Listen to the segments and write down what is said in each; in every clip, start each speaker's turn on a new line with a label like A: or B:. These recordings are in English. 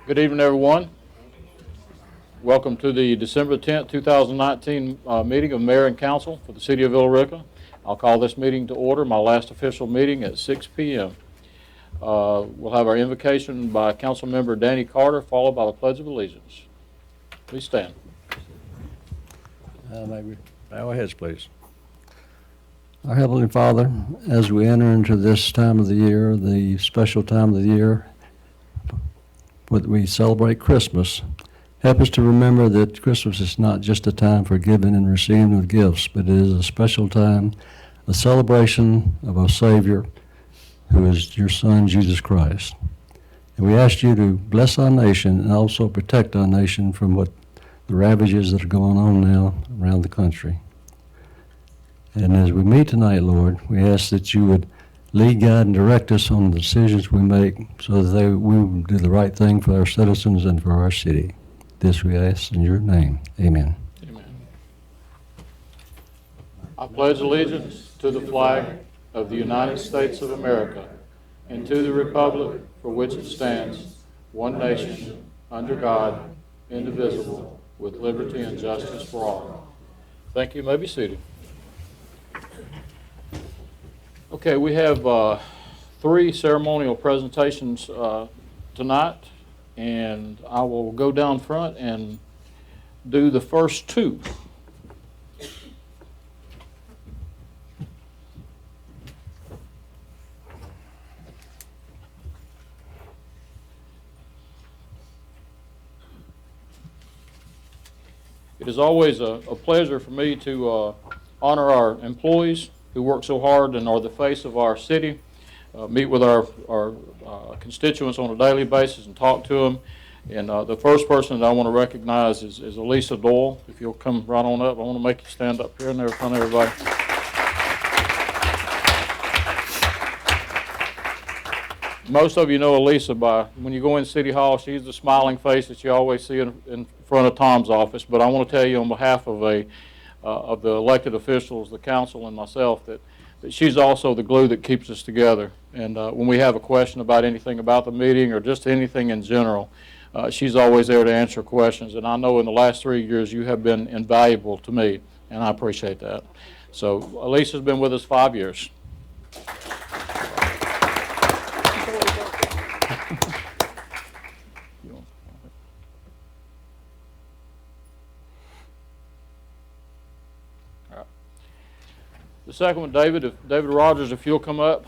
A: Good evening, everyone. Welcome to the December 10th, 2019 meeting of Mayor and Council for the City of Villa Rica. I'll call this meeting to order, my last official meeting at 6 p.m. We'll have our invocation by Councilmember Danny Carter, followed by the Pledge of Allegiance. Please stand.
B: Maybe bow our heads, please. Our Heavenly Father, as we enter into this time of the year, the special time of the year, we celebrate Christmas. Help us to remember that Christmas is not just a time for giving and receiving of gifts, but it is a special time, a celebration of our Savior, who is your Son, Jesus Christ. And we ask you to bless our nation and also protect our nation from the ravages that are going on now around the country. And as we meet tonight, Lord, we ask that you would lead, guide, and direct us on the decisions we make so that we will do the right thing for our citizens and for our city. This we ask in your name. Amen.
A: Amen. I pledge allegiance to the flag of the United States of America and to the republic for which it stands, one nation, under God, indivisible, with liberty and justice for all. Thank you. You may be seated. Okay, we have three ceremonial presentations tonight, and I will go down front and do the first two. It is always a pleasure for me to honor our employees who work so hard and are the face of our city, meet with our constituents on a daily basis and talk to them. And the first person that I want to recognize is Elisa Doyle. If you'll come right on up, I want to make you stand up here and there in front of everybody. Most of you know Elisa by, when you go in City Hall, she's the smiling face that you always see in front of Tom's office. But I want to tell you on behalf of the elected officials, the council, and myself, that she's also the glue that keeps us together. And when we have a question about anything about the meeting or just anything in general, she's always there to answer questions. And I know in the last 3 years you have been invaluable to me, and I appreciate that. So Elisa's been with us 5 years. The second one, David Rogers, if you'll come up.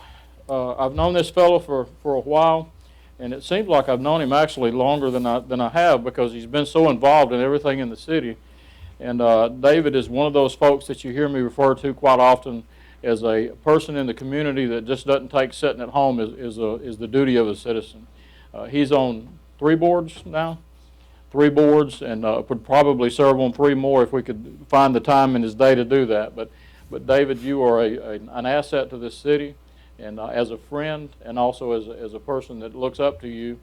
A: I've known this fellow for a while, and it seems like I've known him actually longer than I have, because he's been so involved in everything in the city. And David is one of those folks that you hear me refer to quite often as a person in the community that just doesn't take sitting at home is the duty of a citizen. He's on 3 boards now, 3 boards, and would probably serve on 3 more if we could find the time in his day to do that. But David, you are an asset to this city, and as a friend, and also as a person that looks up to you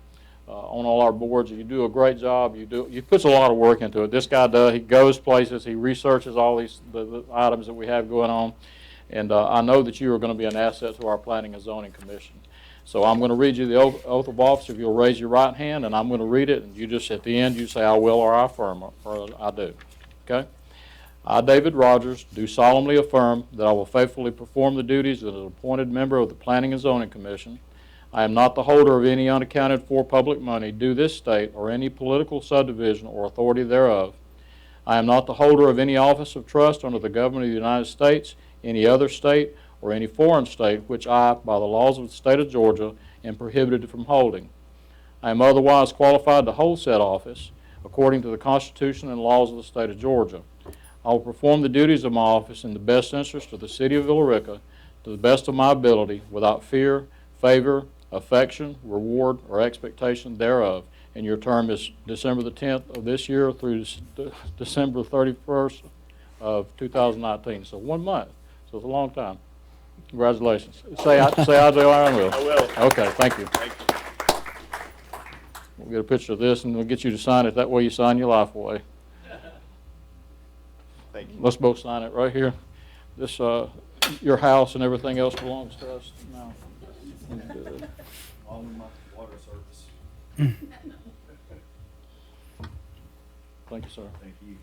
A: on all our boards. You do a great job. You put a lot of work into it. This guy does. He goes places. He researches all the items that we have going on, and I know that you are going to be an asset to our Planning and Zoning Commission. So I'm going to read you the oath of office. If you'll raise your right hand, and I'm going to read it, and you just at the end you say I will or I affirm or I do. Okay. I, David Rogers, do solemnly affirm that I will faithfully perform the duties of an appointed member of the Planning and Zoning Commission. I am not the holder of any unaccounted for public money due this state or any political subdivision or authority thereof. I am not the holder of any office of trust under the government of the United States, any other state, or any foreign state which I, by the laws of the state of Georgia, am prohibited from holding. I am otherwise qualified to hold said office according to the Constitution and laws of the state of Georgia. I will perform the duties of my office in the best interest of the city of Villa Rica to the best of my ability, without fear, favor, affection, reward, or expectation thereof. And your term is December the 10th of this year through December 31st of 2019. So 1 month. So it's a long time. Congratulations. Say I do or I will.
C: I will.
A: Okay, thank you.
C: Thank you.
A: We'll get a picture of this and we'll get you to sign it. That way you sign your life away.
C: Thank you.
A: Let's both sign it right here. This, your house and everything else belongs to us now.
C: All of my water service.
A: Thank you, sir.
C: Thank you.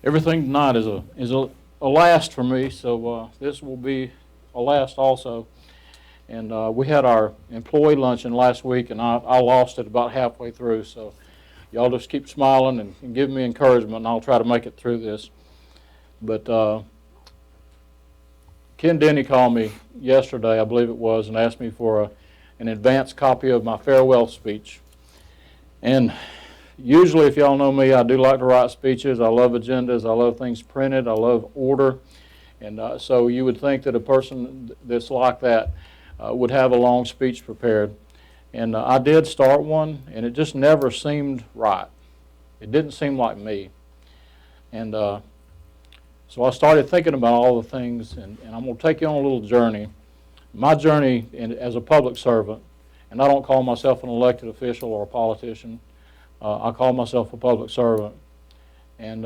A: Everything tonight is a last for me, so this will be a last also. And we had our employee luncheon last week, and I lost it about halfway through. So y'all just keep smiling and give me encouragement, and I'll try to make it through this. But Ken Denny called me yesterday, I believe it was, and asked me for an advance copy of my farewell speech. And usually, if y'all know me, I do like to write speeches. I love agendas. I love things printed. I love order. And so you would think that a person that's like that would have a long speech prepared. And I did start one, and it just never seemed right. It didn't seem like me. And so I started thinking about all the things, and I'm going to take you on a little journey. My journey as a public servant, and I don't call myself an elected official or a politician. I call myself a public servant. And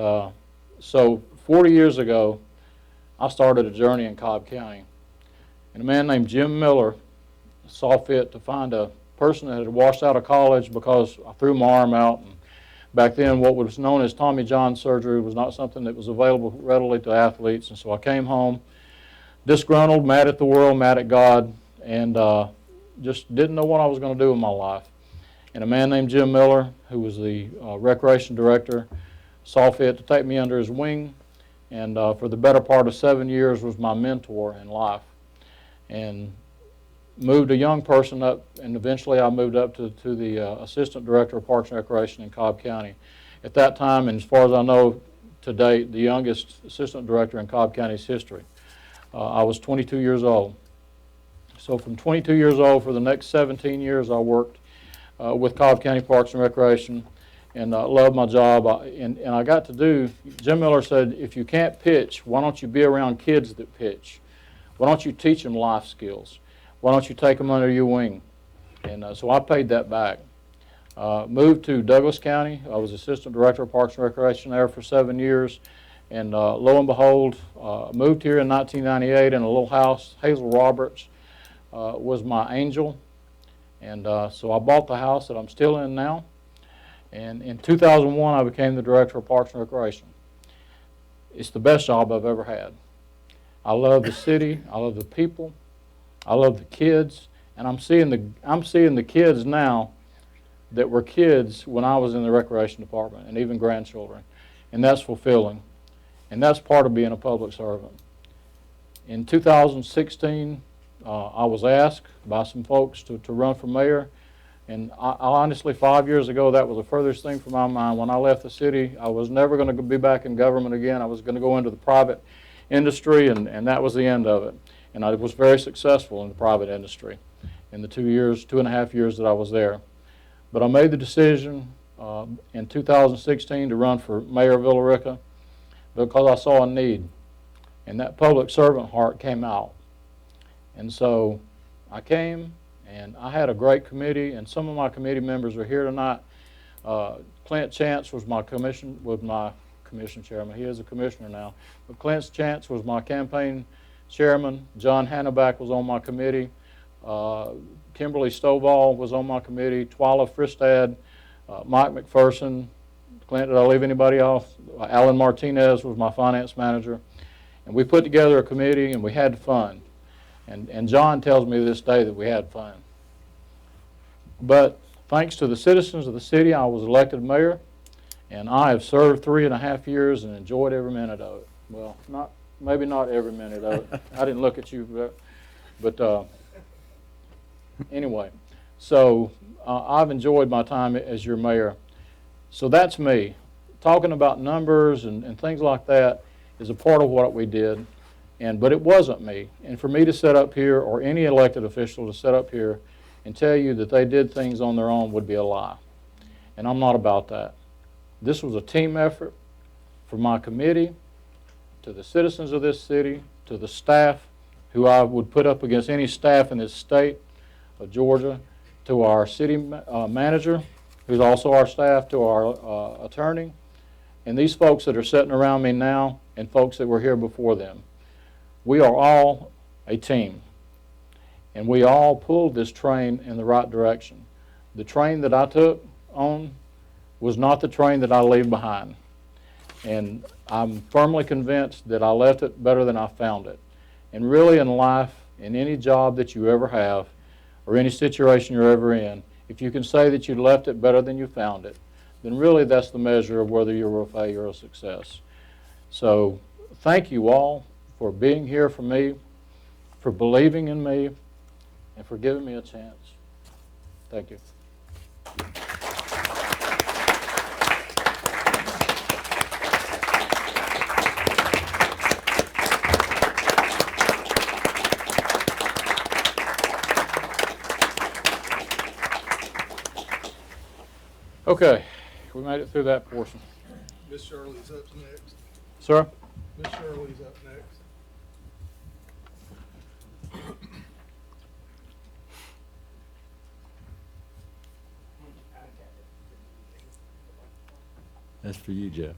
A: so 40 years ago, I started a journey in Cobb County. And a man named Jim Miller saw fit to find a person that had washed out of college because I threw my arm out. And back then, what was known as Tommy John surgery was not something that was available readily to athletes. And so I came home disgruntled, mad at the world, mad at God, and just didn't know what I was going to do with my life. And a man named Jim Miller, who was the recreation director, saw fit to take me under his wing, and for the better part of 7 years was my mentor in life. And moved a young person up, and eventually I moved up to the assistant director of Parks and Recreation in Cobb County. At that time, and as far as I know to date, the youngest assistant director in Cobb County's history. I was 22 years old. So from 22 years old, for the next 17 years, I worked with Cobb County Parks and Recreation, and loved my job. And I got to do, Jim Miller said, if you can't pitch, why don't you be around kids that pitch? Why don't you teach them life skills? Why don't you take them under your wing? And so I paid that back. Moved to Douglas County. I was assistant director of Parks and Recreation there for 7 years. And lo and behold, moved here in 1998 in a little house. Hazel Roberts was my angel. And so I bought the house that I'm still in now. And in 2001, I became the director of Parks and Recreation. It's the best job I've ever had. I love the city. I love the people. I love the kids. And I'm seeing the kids now that were kids when I was in the recreation department, and even grandchildren. And that's fulfilling. And that's part of being a public servant. In 2016, I was asked by some folks to run for mayor. And I honestly, 5 years ago, that was the furthest thing from my mind. When I left the city, I was never going to be back in government again. I was going to go into the private industry, and that was the end of it. And I was very successful in the private industry in the 2.5 years that I was there. But I made the decision in 2016 to run for mayor of Villa Rica because I saw a need, and that public servant heart came out. And so I came, and I had a great committee, and some of my committee members are here tonight. Clint Chance was my commission chairman. He is a commissioner now. But Clint Chance was my campaign chairman. John Hanneback was on my committee. Kimberly Stovall was on my committee. Twyla Fristad, Mike McPherson. Clint, did I leave anybody off? Alan Martinez was my finance manager. And we put together a committee, and we had fun. And John tells me to this day that we had fun. But thanks to the citizens of the city, I was elected mayor, and I have served 3.5 years and enjoyed every minute of it. Well, maybe not every minute of it. I didn't look at you, but anyway. So I've enjoyed my time as your mayor. So that's me. Talking about numbers and things like that is a part of what we did. But it wasn't me. And for me to sit up here, or any elected official to sit up here and tell you that they did things on their own would be a lie. And I'm not about that. This was a team effort from my committee to the citizens of this city, to the staff, who I would put up against any staff in this state of Georgia, to our city manager, who's also our staff, to our attorney. And these folks that are sitting around me now, and folks that were here before them. We are all a team, and we all pulled this train in the right direction. The train that I took on was not the train that I leave behind, and I'm firmly convinced that I left it better than I found it. And really in life, in any job that you ever have, or any situation you're ever in, if you can say that you left it better than you found it, then really that's the measure of whether you're a failure or a success. So thank you all for being here for me, for believing in me, and for giving me a chance. Thank you. Okay, we made it through that portion.
C: Miss Shirley's up next.
A: Sir?
C: Miss Shirley's up next.
B: That's for you, Jeff.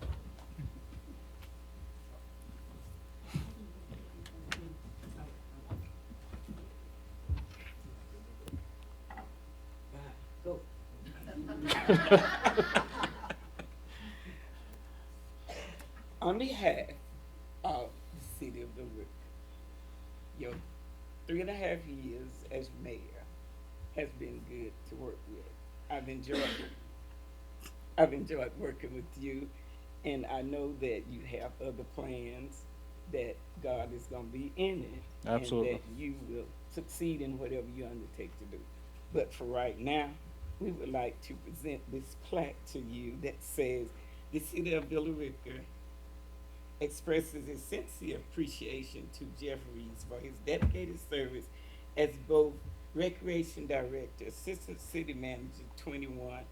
D: On behalf of the city of Billerica, your 3.5 years as mayor has been good to work with. I've enjoyed working with you, and I know that you have other plans, that God is gonna be in it.
A: Absolutely.
D: And that you will succeed in whatever you undertake to do. But for right now, we would like to present this plaque to you that says, the city of Billerica expresses its sincere appreciation to Jeff Reeves for his dedicated service as both Recreation Director, Assistant City Manager 21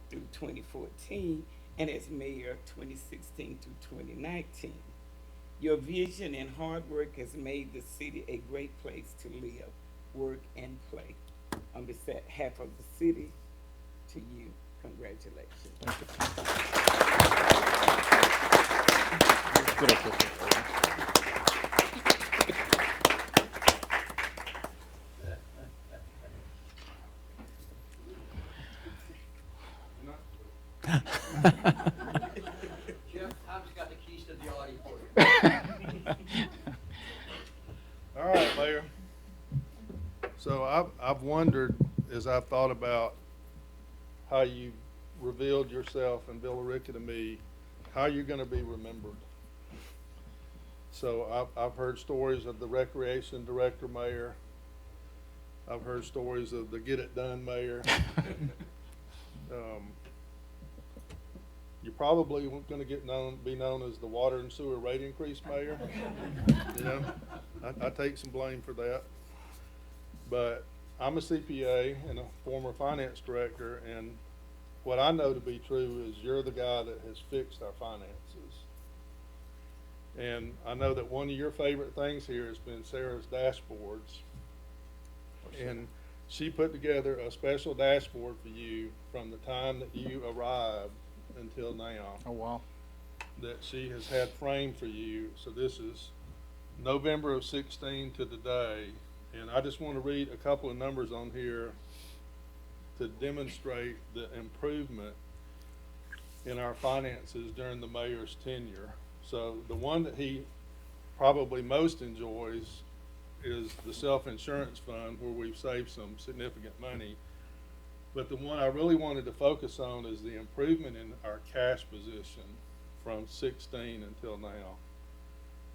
D: through 2014, and as Mayor 2016 through 2019. Your vision and hard work has made the city a great place to live, work, and play. On behalf of the city, to you, congratulations.
A: Get up here.
E: Jeff, I've just got the keys to the Audi for you.
C: All right, Mayor. So I've wondered, as I've thought about how you revealed yourself and Billerica to me, how you're gonna be remembered. So I've heard stories of the recreation director mayor. I've heard stories of the get it done mayor. You're probably gonna be known as the water and sewer rate increase mayor. You know, I take some blame for that. But I'm a CPA and a former finance director, and what I know to be true is you're the guy that has fixed our finances. And I know that one of your favorite things here has been Sarah's dashboards. And she put together a special dashboard for you from the time that you arrived until now,
A: Oh, wow.
C: that she has had framed for you. So this is November of 16 to today. And I just want to read a couple of numbers on here to demonstrate the improvement in our finances during the mayor's tenure. So the one that he probably most enjoys is the self-insurance fund, where we've saved some significant money. But the one I really wanted to focus on is the improvement in our cash position from 16 until now.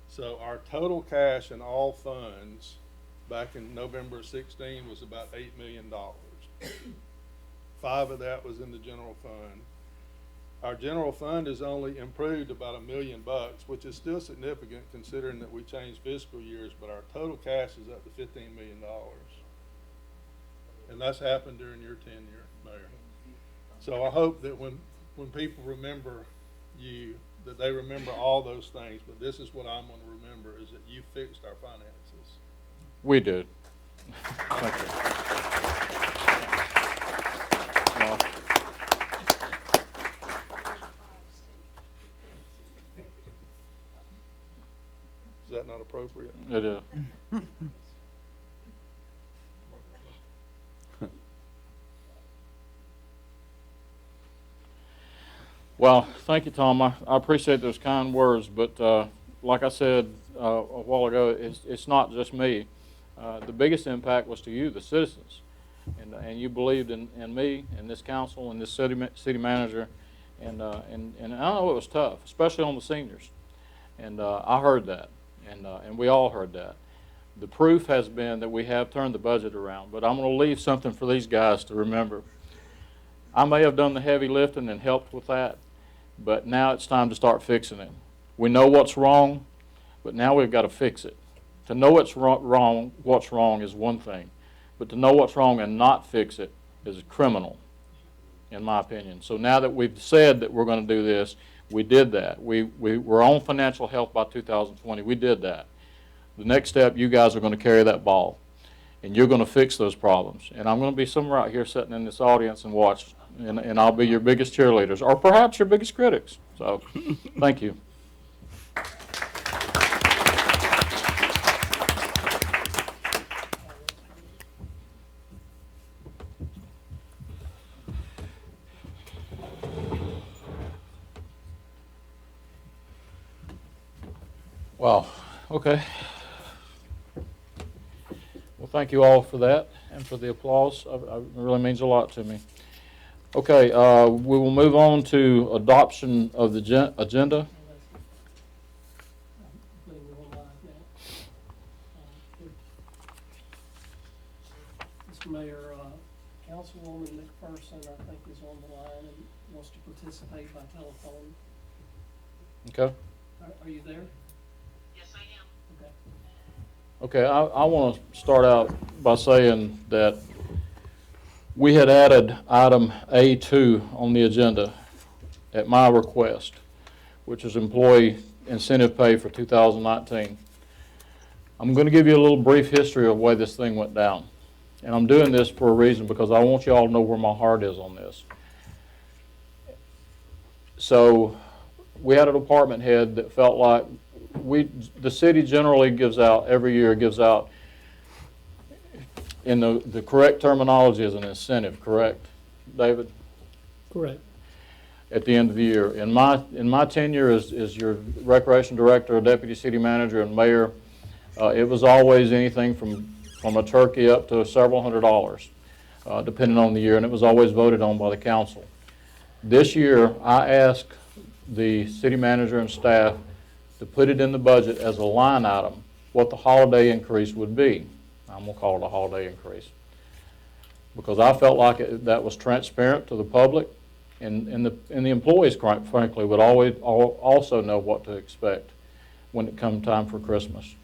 C: So our total cash in all funds back in November 16 was about $8 million. 5 of that was in the general fund. Our general fund has only improved about $1 million, which is still significant considering that we changed fiscal years, but our total cash is up to $15 million. And that's happened during your tenure, Mayor. So I hope that when people remember you, that they remember all those things, but this is what I'm gonna remember, is that you fixed our finances.
A: We did. Thank you. Well,
C: appropriate.
A: It is. Well, thank you, Tom. I appreciate those kind words, but like I said a while ago, it's not just me. The biggest impact was to you, the citizens, and you believed in me and this council and this city manager, and I know it was tough, especially on the seniors, and I heard that, and we all heard that. The proof has been that we have turned the budget around, but I'm going to leave something for these guys to remember. I may have done the heavy lifting and helped with that, but now it's time to start fixing it. We know what's wrong, but now we've got to fix it. To know what's wrong is one thing, but to know what's wrong and not fix it is criminal, in my opinion. So now that we've said that we're going to do this, we did that. We're on financial health by 2020. We did that. The next step, you guys are going to carry that ball, and you're going to fix those problems. And I'm going to be somewhere out here sitting in this audience and watch, and I'll be your biggest cheerleaders, or perhaps your biggest critics. So, thank you. Wow. Okay. Well, thank you all for that and for the applause. It really means a lot to me. Okay, we will move on to adoption of the agenda.
F: Mr. Mayor, Councilwoman McPherson, I think, is on the line and wants to participate by telephone.
A: Okay.
F: Are you there?
A: Okay, I want to start out by saying that we had added item A2 on the agenda at my request, which is employee incentive pay for 2019. I'm going to give you a little brief history of the way this thing went down. And I'm doing this for a reason, because I want you all to know where my heart is on this. So we had a department head that felt like the city generally every year gives out, in the correct terminology, is an incentive, correct, David?
F: Correct.
A: At the end of the year. In my tenure as your recreation director, deputy city manager, and mayor, it was always anything from a turkey up to several $100s, depending on the year, and it was always voted on by the council. This year, I asked the city manager and staff to put it in the budget as a line item, what the holiday increase would be. I'm going to call it a holiday increase, because I felt like that was transparent to the public, and the employees, quite frankly, would also know what to expect when it comes time for Christmas.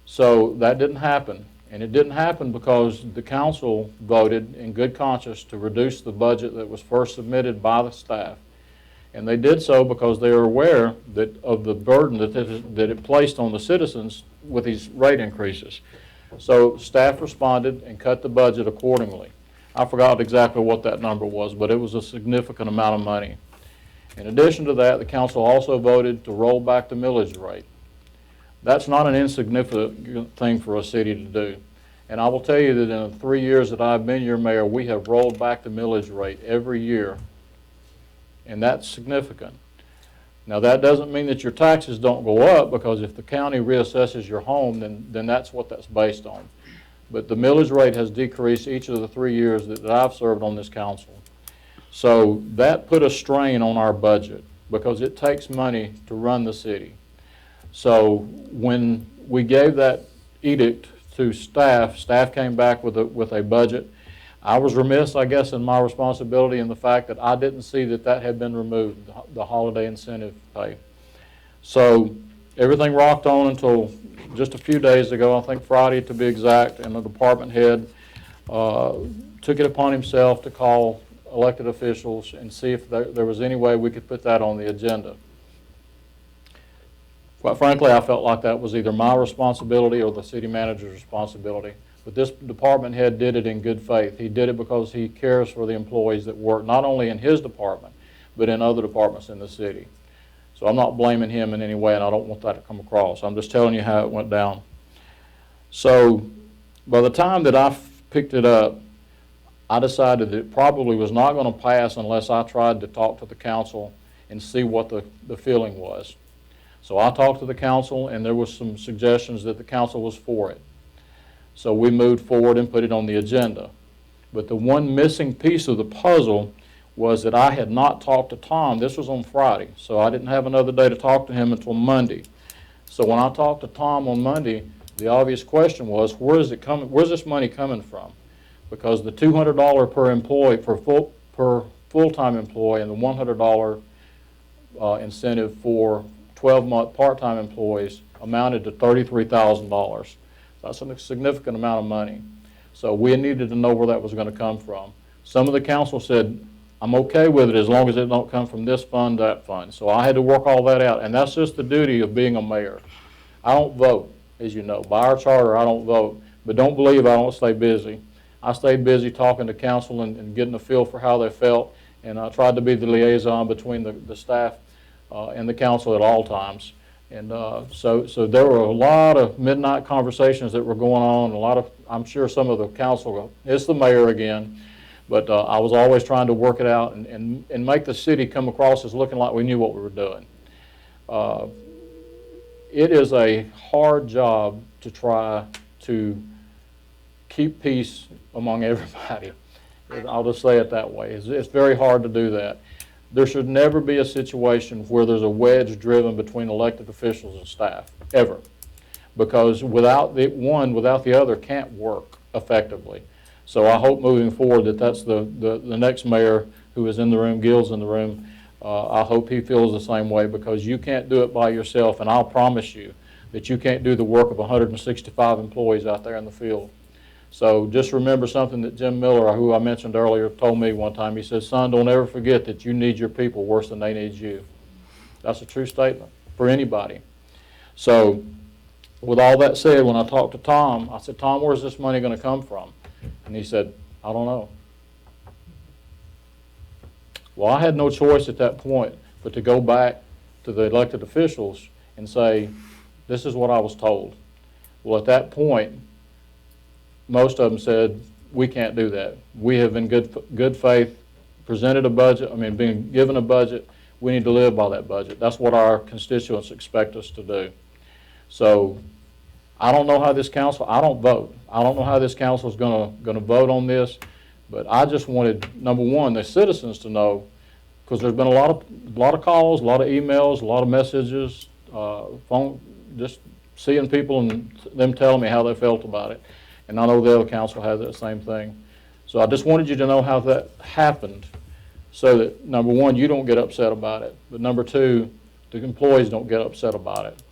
A: So that didn't happen, and it didn't happen because the council voted in good conscience to reduce the budget that was first submitted by the staff. And they did so because they were aware of the burden that it placed on the citizens with these rate increases. So staff responded and cut the budget accordingly. I forgot exactly what that number was, but it was a significant amount of money. In addition to that, the council also voted to roll back the millage rate. That's not an insignificant thing for a city to do. And I will tell you that in the 3 years that I've been your mayor, we have rolled back the millage rate every year. And that's significant. Now, that doesn't mean that your taxes don't go up, because if the county reassesses your home, then that's what that's based on. But the millage rate has decreased each of the 3 years that I've served on this council. So that put a strain on our budget, because it takes money to run the city. So when we gave that edict to staff came back with a budget. I was remiss, I guess, in my responsibility in the fact that I didn't see that had been removed, the holiday incentive pay. So everything rocked on until just a few days ago, I think Friday to be exact, and the department head took it upon himself to call elected officials and see if there was any way we could put that on the agenda. Quite frankly, I felt like that was either my responsibility or the city manager's responsibility. But this department head did it in good faith. He did it because he cares for the employees that work not only in his department, but in other departments in the city. So I'm not blaming him in any way, and I don't want that to come across. I'm just telling you how it went down. So by the time that I picked it up, I decided it probably was not going to pass unless I tried to talk to the council and see what the feeling was. So I talked to the council, and there was some suggestions that the council was for it. So we moved forward and put it on the agenda. But the one missing piece of the puzzle was that I had not talked to Tom. This was on Friday, so I didn't have another day to talk to him until Monday. So when I talked to Tom on Monday, the obvious question was, where's this money coming from? Because the $200 per employee, per full-time employee, and the $100 incentive for 12-month part-time employees amounted to $33,000. That's a significant amount of money. So we needed to know where that was going to come from. Some of the council said, I'm okay with it as long as it don't come from this fund, that fund. So I had to work all that out, and that's just the duty of being a mayor. I don't vote, as you know. By our charter, I don't vote, but don't believe I don't stay busy. I stayed busy talking to council and getting a feel for how they felt, and I tried to be the liaison between the staff and the council at all times. And so there were a lot of midnight conversations that were going on, I'm sure some of the council, it's the mayor again, but I was always trying to work it out and make the city come across as looking like we knew what we were doing. It is a hard job to try to keep peace among everybody. I'll just say it that way. It's very hard to do that. There should never be a situation where there's a wedge driven between elected officials and staff, ever. Because without the other can't work effectively. So I hope moving forward that's the next mayor who is in the room, Gil's in the room, I hope he feels the same way, because you can't do it by yourself, and I'll promise you that you can't do the work of 165 employees out there in the field. So just remember something that Jim Miller, who I mentioned earlier, told me one time. He said, son, don't ever forget that you need your people worse than they need you. That's a true statement for anybody. So with all that said, when I talked to Tom, I said, Tom, where's this money going to come from? And he said, I don't know. Well, I had no choice at that point but to go back to the elected officials and say, this is what I was told. Well, at that point, most of them said, we can't do that. We have in good faith presented a budget, been given a budget. We need to live by that budget. That's what our constituents expect us to do. So I don't know how this council, I don't vote. I don't know how this council is gonna vote on this, but I just wanted, number one, the citizens to know, because there's been a lot of calls, a lot of emails, a lot of messages, phone, just seeing people and them telling me how they felt about it. And I know the other council has that same thing. So I just wanted you to know how that happened, so that, number one, you don't get upset about it, but number two, the employees don't get upset about it.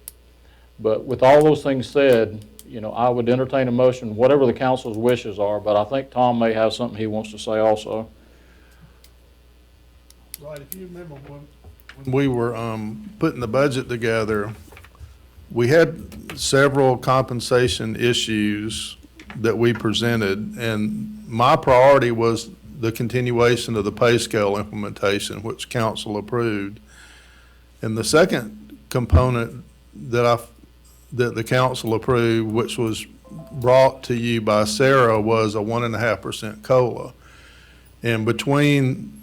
A: But with all those things said, I would entertain a motion, whatever the council's wishes are, but I think Tom may have something he wants to say also.
C: Right, if you remember when we were putting the budget together, we had several compensation issues that we presented, and my priority was the continuation of the pay scale implementation, which council approved. And the second component that the council approved, which was brought to you by Sarah, was a 1.5% COLA. And between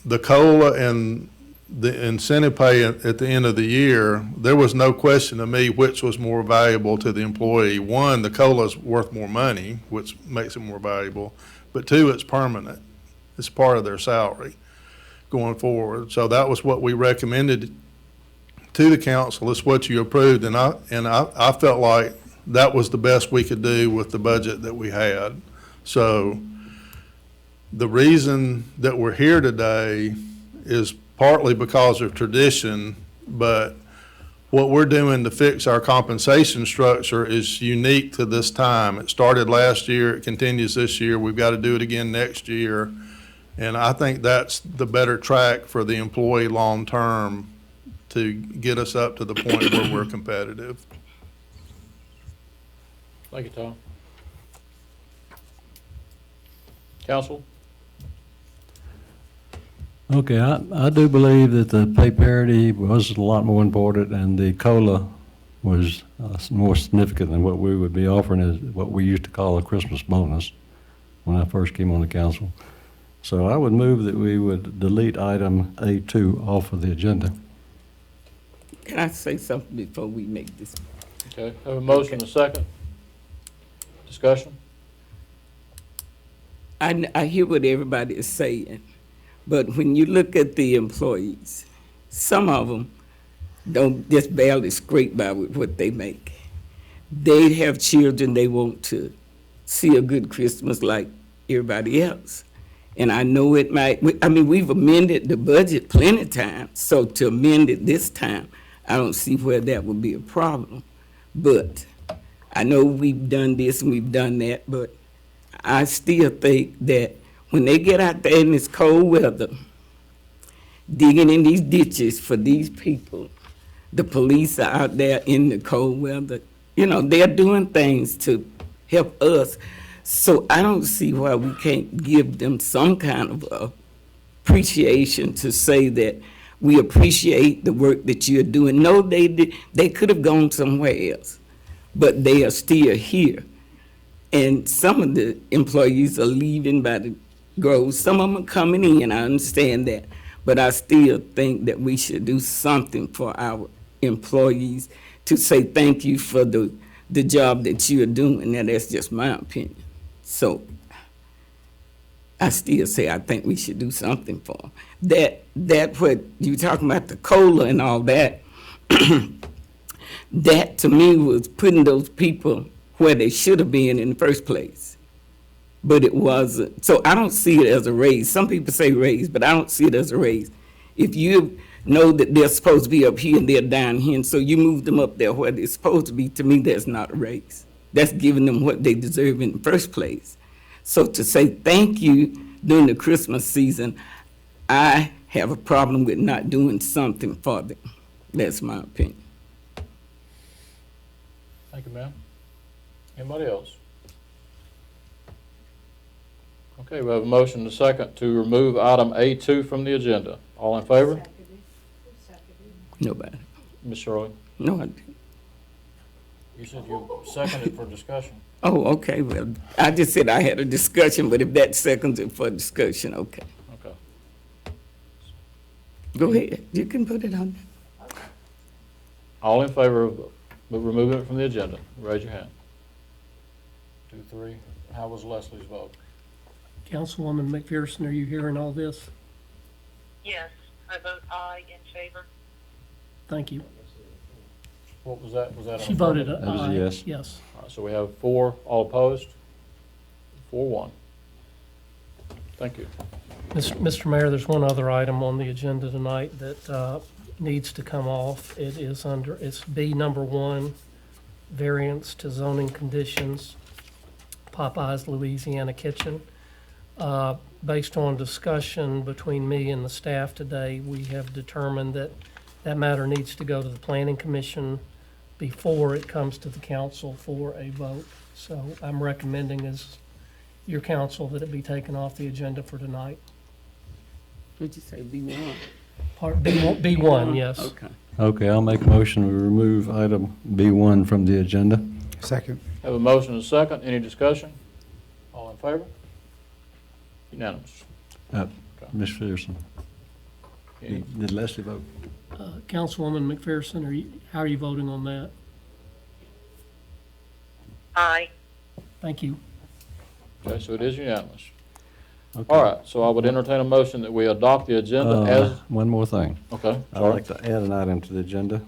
C: the COLA and the incentive pay at the end of the year, there was no question to me which was more valuable to the employee. One, the COLA is worth more money, which makes it more valuable. But two, it's permanent. It's part of their salary going forward. So that was what we recommended to the council. It's what you approved, and I felt like that was the best we could do with the budget that we had. So the reason that we're here today is partly because of tradition, but what we're doing to fix our compensation structure is unique to this time. It started last year, it continues this year, we've got to do it again next year. And I think that's the better track for the employee long-term to get us up to the point where we're competitive.
A: Thank you, Tom. Council?
B: Okay, I do believe that the pay parity was a lot more important, and the COLA was more significant than what we would be offering as what we used to call a Christmas bonus when I first came on the council. So I would move that we would delete item A2 off of the agenda.
D: Can I say something before we make this?
A: Okay, have a motion, a second. Discussion?
D: I hear what everybody is saying, but when you look at the employees, some of them don't just barely scrape by with what they make. They have children they want to see a good Christmas like everybody else. And I know it might, I mean, we've amended the budget plenty of times, so to amend it this time, I don't see where that would be a problem. But I know we've done this and we've done that, but I still think that when they get out there in this cold weather, digging in these ditches for these people, the police are out there in the cold weather, you know, they're doing things to help us. So I don't see why we can't give them some kind of appreciation to say that we appreciate the work that you're doing. No, they could have gone somewhere else, but they are still here. And some of the employees are leaving by the groves. Some of them are coming in, I understand that. But I still think that we should do something for our employees to say thank you for the job that you're doing. Now, that's just my opinion. So I still say I think we should do something for them. That what you talking about, the COLA and all that, that to me was putting those people where they should have been in the first place. But it wasn't. So I don't see it as a raise. Some people say raise, but I don't see it as a raise. If you know that they're supposed to be up here and they're down here, and so you move them up there where they're supposed to be, to me, that's not a raise. That's giving them what they deserve in the first place. So to say thank you during the Christmas season, I have a problem with not doing something for them. That's my opinion.
A: Thank you, ma'am. Anybody else? Okay, we have a motion and a second to remove item A2 from the agenda. All in favor?
D: Nobody.
A: Ms. Shirley?
D: No, I didn't.
A: You said you seconded for discussion.
D: Oh, okay, well, I just said I had a discussion, but if that seconds it for discussion, okay.
A: Okay.
D: Go ahead, you can put it on there.
A: All in favor of removing it from the agenda, raise your hand. 2, 3. How was Leslie's vote?
F: Councilwoman McPherson, are you hearing all this?
G: Yes, I vote aye in favor.
F: Thank you.
A: What was that? Was that an
F: She voted
A: affirmative?
B: That was a
F: aye.
B: yes.
F: Yes.
A: All right, so we have 4, all opposed? 4-1. Thank you.
F: Mr. Mayor, there's one other item on the agenda tonight that needs to come off. It is under, it's B number 1, variance to zoning conditions, Popeyes Louisiana Kitchen. Based on discussion between me and the staff today, we have determined that that matter needs to go to the Planning Commission before it comes to the council for a vote. So I'm recommending as your council that it be taken off the agenda for tonight.
D: What'd you say, B1?
F: Part B1, yes.
D: Okay.
B: Okay, I'll make a motion, we remove item B1 from the agenda.
H: Second.
A: Have a motion and a second. Any discussion? All in favor? Unanimous.
B: Ms. Pearson,
A: Any-
B: did Leslie vote?
F: Councilwoman McPherson, how are you voting on that?
G: Aye.
F: Thank you.
A: Okay, so it is unanimous.
B: Okay.
A: All right, so I would entertain a motion that we adopt the agenda as,
B: One more thing.
A: okay,
B: I'd
A: sorry.
B: like to add an item to the agenda.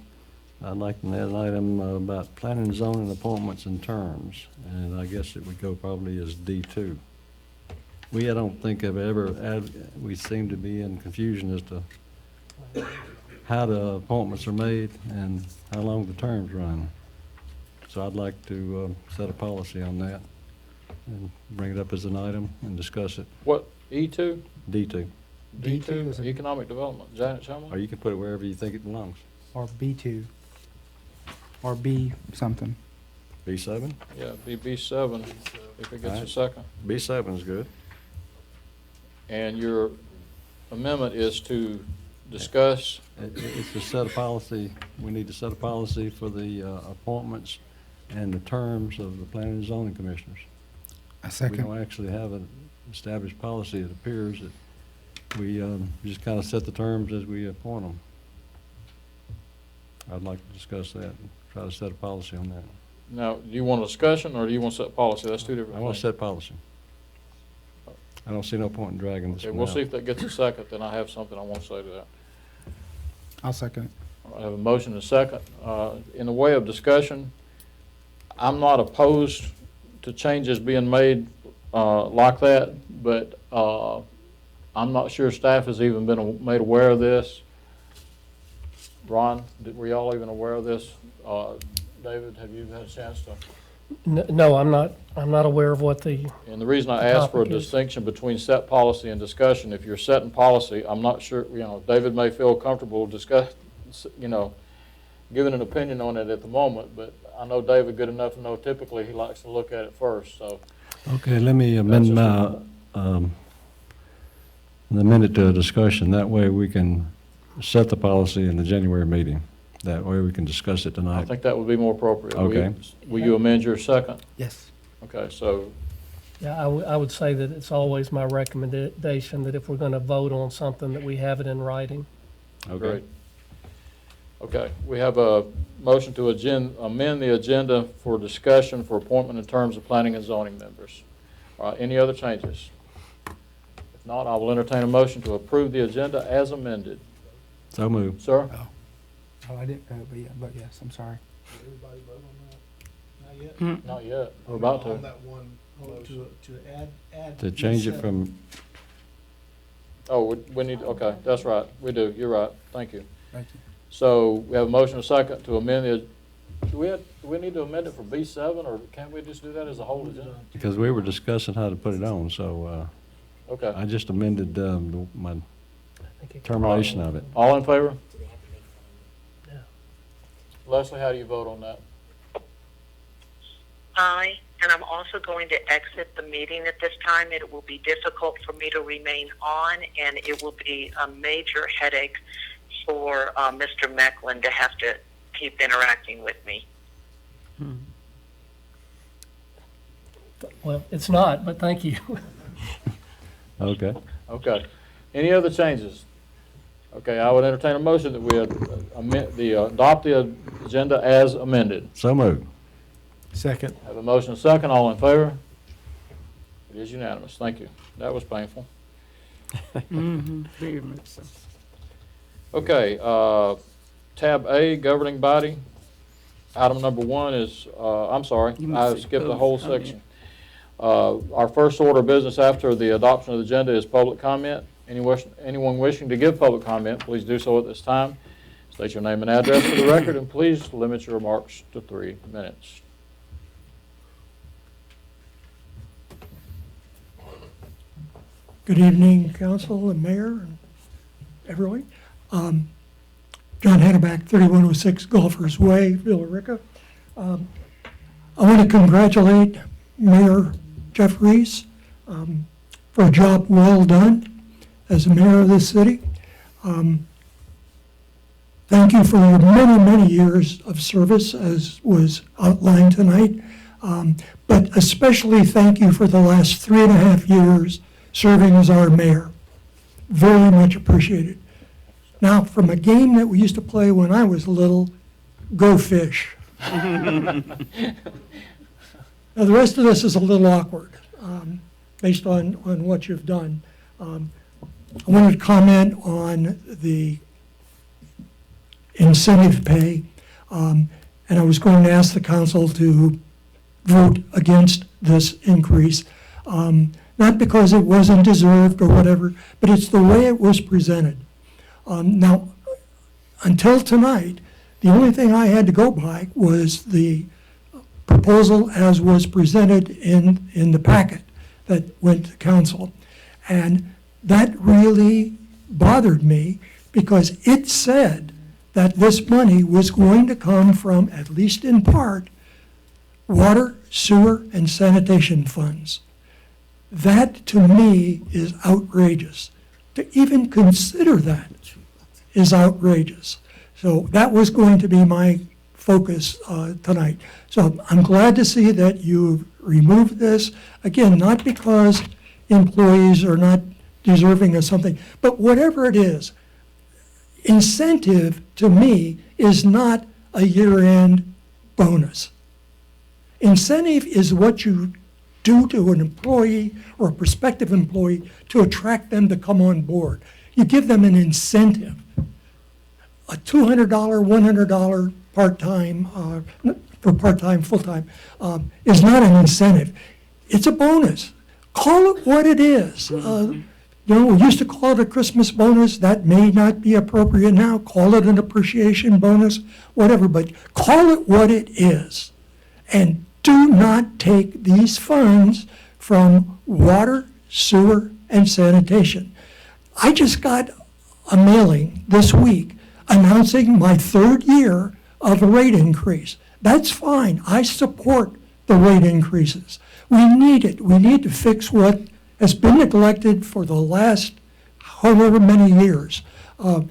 B: I'd like to add an item about planning and zoning appointments and terms, and I guess it would go probably as D2. I don't think I've ever we seem to be in confusion as to how the appointments are made and how long the terms run. So I'd like to set a policy on that and bring it up as an item and discuss it.
A: What, E2?
B: D2.
H: D2 is
A: D2,
H: a-
A: Economic Development, Janet
B: Or
A: Shumlin?
B: you can put it wherever you think it belongs.
H: Or B2. Or B something.
B: B7?
A: Yeah, be B7, if it gets a
B: Alright.
A: second.
B: B7 is good.
A: And your amendment is to discuss,
B: It's to set a policy, we need to set a policy for the appointments and the terms of the planning and zoning commissioners.
H: A
B: We
H: second.
B: don't actually have an established policy. It appears that we just kind of set the terms as we appoint them. I'd like to discuss that and try to set a policy on that.
A: now, do you want a discussion, or do you want to set policy? That's two different
B: I
A: things.
B: want to set policy. I don't see no point in dragging this
A: Okay,
B: one
A: we'll
B: out.
A: see if that gets a second, then I have something I want to say to that.
H: I'll second it.
A: I have a motion and a second. In the way of discussion, I'm not opposed to changes being made like that, but I'm not sure staff has even been made aware of this. Ron, were y'all even aware of this? David, have you had a chance to?
F: No, I'm not aware of what the,
A: And the reason I asked for a
F: Topic is-
A: distinction between set policy and discussion, if you're setting policy, I'm not sure, David may feel comfortable giving an opinion on it at the moment, but I know David good enough to know typically he likes to look at it first, so.
B: Okay, let me amend my, amend it to a discussion. That way we can set the policy in the January meeting. That way we can discuss it
A: I
B: tonight.
A: think that would be more appropriate.
B: Okay.
A: Will you amend your second?
H: Yes.
A: Okay, so,
F: yeah, I would say that it's always my recommendation that if we're going to vote on something, that we have it in writing.
B: Okay.
A: great. Okay, we have a motion to amend the agenda for discussion for appointment in terms of planning and zoning members. Any other changes? If not, I will entertain a motion to approve the agenda as amended.
B: So moved.
A: Sir?
H: Oh, I didn't vote, but yes, I'm sorry.
C: Did everybody vote on that? Not yet?
A: Not yet. We're about
C: On
A: to.
C: that one motion.
I: To add.
B: To change it from,
A: Oh, we need, okay, that's right. We do. You're right. Thank you.
H: Thank you.
A: So we have a motion and a second to amend the, do we need to amend it for B7, or can't we just do that as a whole agenda?
B: because we were discussing how to put it on, so
A: Okay.
B: I just amended my
F: I think it-
B: termination of it.
A: All in favor?
F: Yeah.
A: Leslie, how do you vote on that?
G: Aye, and I'm also going to exit the meeting at this time. It will be difficult for me to remain on, and it will be a major headache for Mr. Mecklin to have to keep interacting with me.
F: Well, it's not, but thank you.
B: Okay.
A: Okay. Any other changes? Okay, I would entertain a motion that we adopt the agenda as amended.
B: So moved.
H: Second.
A: Have a motion and a second. All in favor? It is unanimous. Thank you. That was painful.
D: Very much so.
A: Okay, tab A, governing body. Item number 1 is, I'm sorry,
D: You must
A: I
D: say
A: skipped the
D: public
A: whole
D: comment.
A: section. Our first order of business after the adoption of the agenda is public comment. Anyone wishing to give public comment, please do so at this time. State your name and address for the record, and please limit your remarks to 3 minutes.
I: Good evening, council and mayor and everyone. John Henneback, 3106 Golfers Way, Villa Rica. I want to congratulate Mayor Jeff Reese for a job well done as the mayor of this city. Thank you for your many, many years of service, as was outlined tonight. But especially thank you for the last 3.5 years serving as our mayor. Very much appreciated. Now, from a game that we used to play when I was little, go fish. Now, the rest of this is a little awkward, based on what you've done. I wanted to comment on the incentive pay, and I was going to ask the council to vote against this increase. Not because it wasn't deserved or whatever, but it's the way it was presented. Now, until tonight, the only thing I had to go by was the proposal as was presented in the packet that went to council. And that really bothered me because it said that this money was going to come from, at least in part, water, sewer, and sanitation funds. That, to me, is outrageous. to even consider that is outrageous. So that was going to be my focus tonight. So I'm glad to see that you've removed this. Again, not because employees are not deserving of something, but whatever it is, incentive to me is not a year-end bonus. Incentive is what you do to an employee or a prospective employee to attract them to come on board. You give them an incentive. A $200, $100 part-time, for part-time, full-time, is not an incentive. It's a bonus. Call it what it is. We used to call it a Christmas bonus. That may not be appropriate now. Call it an appreciation bonus, whatever, but call it what it is. And do not take these funds from water, sewer, and sanitation. I just got a mailing this week announcing my third year of a rate increase. That's fine. I support the rate increases. We need it. We need to fix what has been neglected for the last however many years. And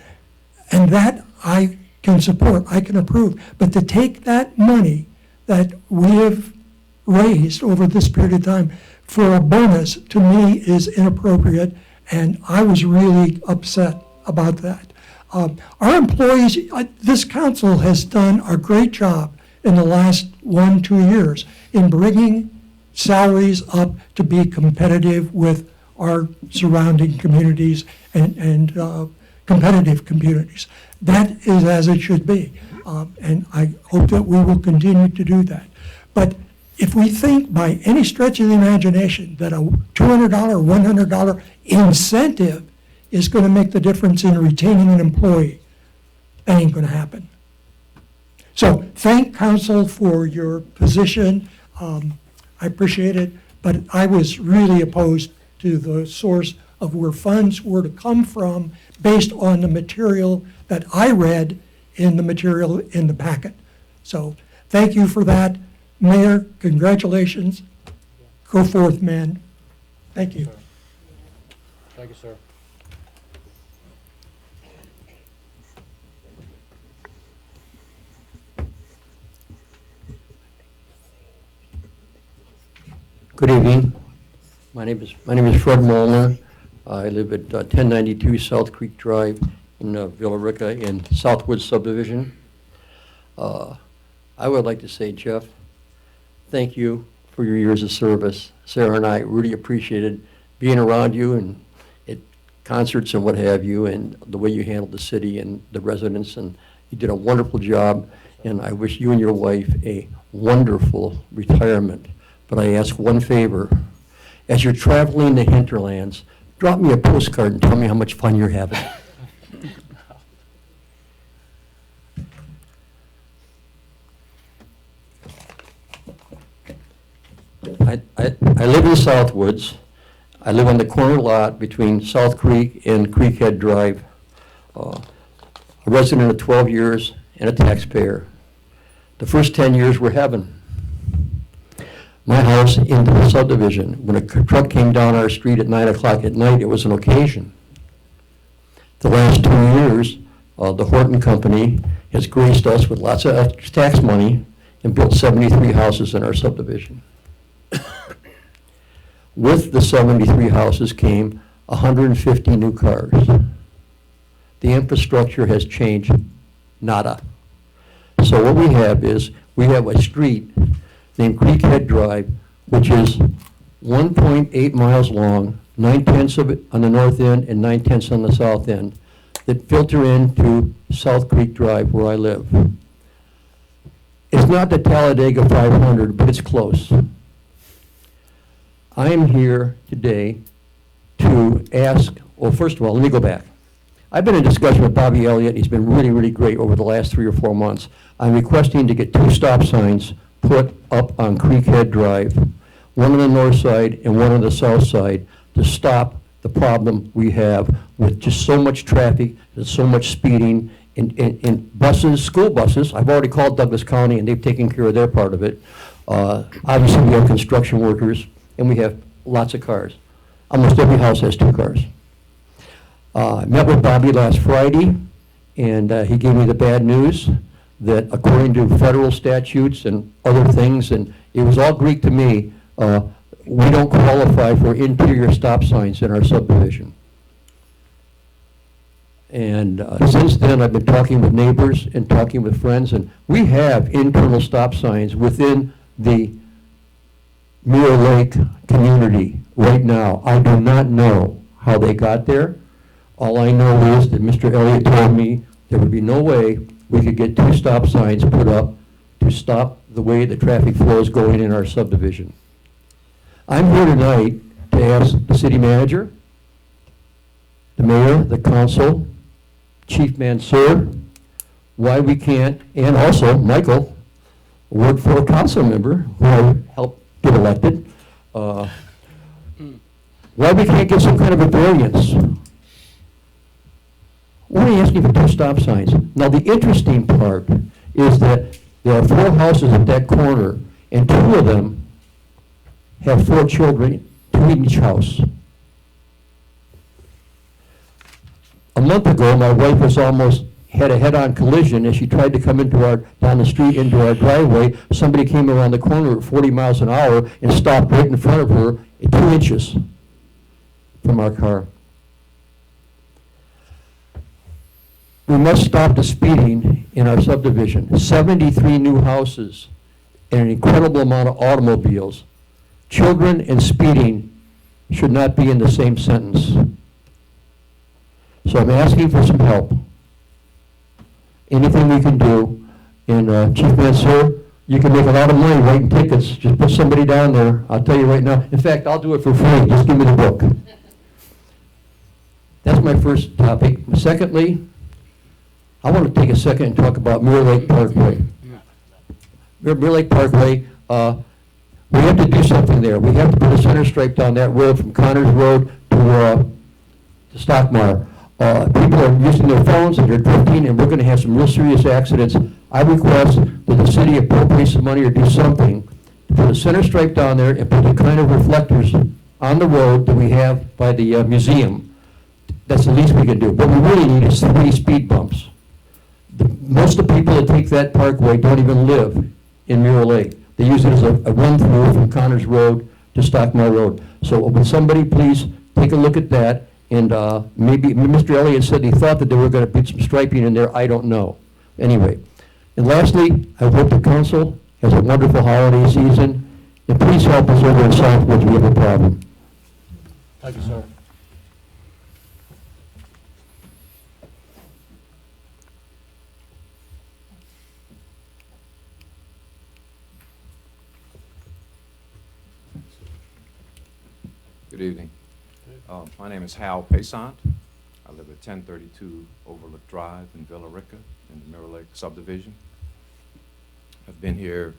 I: that I can support, I can approve. But to take that money that we have raised over this period of time for a bonus, to me, is inappropriate, and I was really upset about that. Our employees, this council has done a great job in the last 1-2 years in bringing salaries up to be competitive with our surrounding communities and competitive communities. That is as it should be, and I hope that we will continue to do that. But if we think by any stretch of the imagination that a $200, $100 incentive is going to make the difference in retaining an employee, that ain't going to happen. So thank council for your position. I appreciate it, but I was really opposed to the source of where funds were to come from based on the material that I read in the material in the packet. So thank you for that. Mayor, congratulations. Go forth, man. Thank you.
A: Thank you, sir.
J: Good evening. My name is Fred Molnar. I live at 1092 South Creek Drive in Villa Rica in Southwood subdivision. I would like to say, Jeff, thank you for your years of service. Sarah and I really appreciated being around you and at concerts and what have you, and the way you handled the city and the residents, and you did a wonderful job, and I wish you and your wife a wonderful retirement. But I ask one favor. As you're traveling the hinterlands, drop me a postcard and tell me how much fun you're having. I live in Southwoods. I live on the corner lot between South Creek and Creekhead Drive. A resident of 12 years and a taxpayer. The first 10 years were heaven. My house into the subdivision. When a truck came down our street at 9 o'clock at night, it was an occasion. The last 2 years, the Horton Company has graced us with lots of extra tax money and built 73 houses in our subdivision. With the 73 houses came 150 new cars. The infrastructure has changed nada. So what we have is, we have a street named Creekhead Drive, which is 1.8 miles long, 9/10 of it on the north end and 9/10 on the south end, that filter into South Creek Drive where I live. It's not the Talladega 500, but it's close. I am here today to ask, well, first of all, let me go back. I've been in discussion with Bobby Elliott. He's been really, really great over the last 3 or 4 months. I'm requesting to get 2 stop signs put up on Creekhead Drive, one on the north side and one on the south side, to stop the problem we have with just so much traffic and so much speeding in buses, school buses. I've already called Douglas County and they've taken care of their part of it. Obviously, we have construction workers and we have lots of cars. Almost every house has 2 cars. I met with Bobby last Friday, and he gave me the bad news that according to federal statutes and other things, and it was all Greek to me, we don't qualify for interior stop signs in our subdivision. And since then, I've been talking with neighbors and talking with friends, and we have internal stop signs within the Mirror Lake community right now. I do not know how they got there. All I know is that Mr. Elliott told me there would be no way we could get 2 stop signs put up to stop the way the traffic flow is going in our subdivision. I'm here tonight to ask the city manager, the mayor, the council, Chief Mansour, why we can't, and also Michael, Ward 4 council member who I helped get elected, why we can't get some kind of a variance. We're only asking for 2 stop signs. Now, the interesting part is that there are 4 houses at that corner, and 2 of them have 4 children, 2 in each house. A month ago, my wife was almost had a head-on collision as she tried to come down the street into our driveway. Somebody came around the corner at 40 miles an hour and stopped right in front of her at 2 inches from our car. We must stop the speeding in our subdivision. 73 new houses and an incredible amount of automobiles. Children and speeding should not be in the same sentence. So I'm asking for some help. Anything we can do. And Chief Mansour, you can make a lot of money writing tickets. Just put somebody down there. I'll tell you right now. In fact, I'll do it for free. Just give me the book. That's my first topic. Secondly, I want to take a second and talk about Mirror Lake Parkway. Mirror Lake Parkway, we have to do something there. We have to put a center stripe down that road from Connors Road to Stockmar. People are using their phones and they're drifting, and we're going to have some real serious accidents. I request that the city appropriate some money or do something to put a center stripe down there and put the kind of reflectors on the road that we have by the museum. That's the least we can do. What we really need is 3 speed bumps. Most of the people that take that parkway don't even live in Mirror Lake. They use it as a run-through from Connors Road to Stockmar Road. So would somebody please take a look at that? And maybe Mr. Elliott said he thought that they were going to put some striping in there. I don't know. Anyway. And lastly, I hope the council has a wonderful holiday season. And please help us over in Southwoods. We have a problem.
C: Thank you, sir.
K: Good evening. My name is Hal Paysant. I live at 1032 Overlook Drive in Villa Rica in the Mirror Lake subdivision. I've been here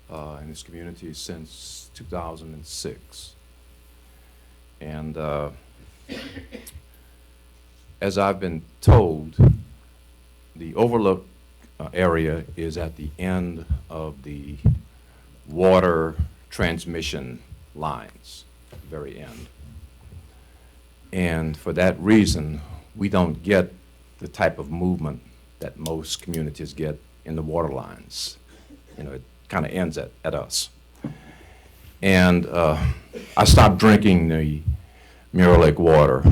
K: in this community since 2006. And as I've been told, the Overlook area is at the end of the water transmission lines, at the very end. And for that reason, we don't get the type of movement that most communities get in the water lines. You know, it kind of ends at us. And I stopped drinking the Mirror Lake water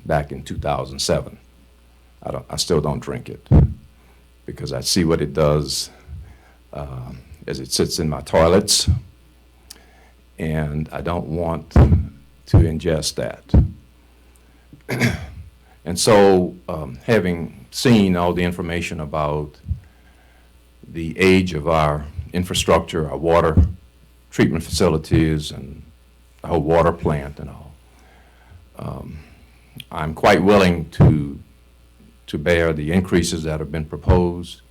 K: back in 2007. I still don't drink it because I see what it does as it sits in my toilets, and I don't want to ingest that. And so, having seen all the information about the age of our infrastructure, our water treatment facilities, and the whole water plant and all, I'm quite willing to bear the increases that have been proposed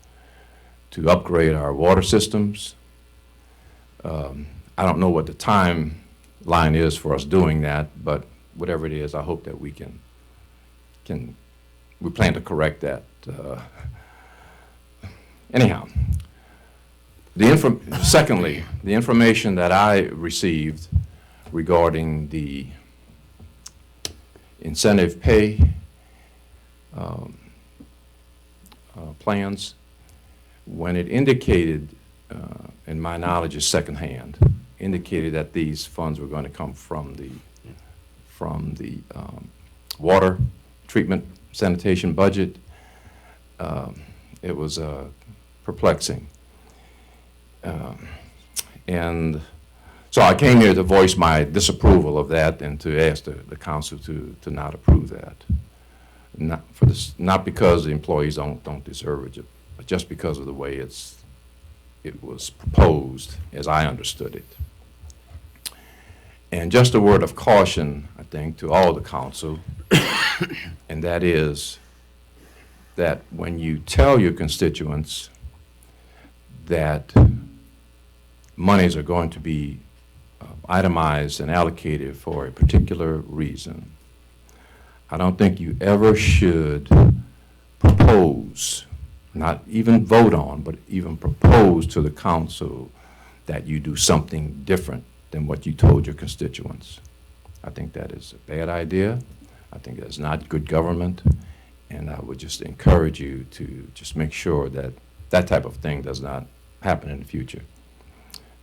K: to upgrade our water systems. I don't know what the timeline is for us doing that, but whatever it is, I hope that we we plan to correct that. Anyhow, secondly, the information that I received regarding the incentive pay plans, when it indicated, and my knowledge is secondhand, indicated that these funds were going to come from the water treatment sanitation budget, it was perplexing. And so I came here to voice my disapproval of that and to ask the council to not approve that. Not because the employees don't deserve it, but just because of the way it was proposed, as I understood it. And just a word of caution, I think, to all the council, and that is that when you tell your constituents that monies are going to be itemized and allocated for a particular reason, I don't think you ever should propose, not even vote on, but even propose to the council that you do something different than what you told your constituents. I think that is a bad idea. I think that's not good government, and I would just encourage you to just make sure that that type of thing does not happen in the future.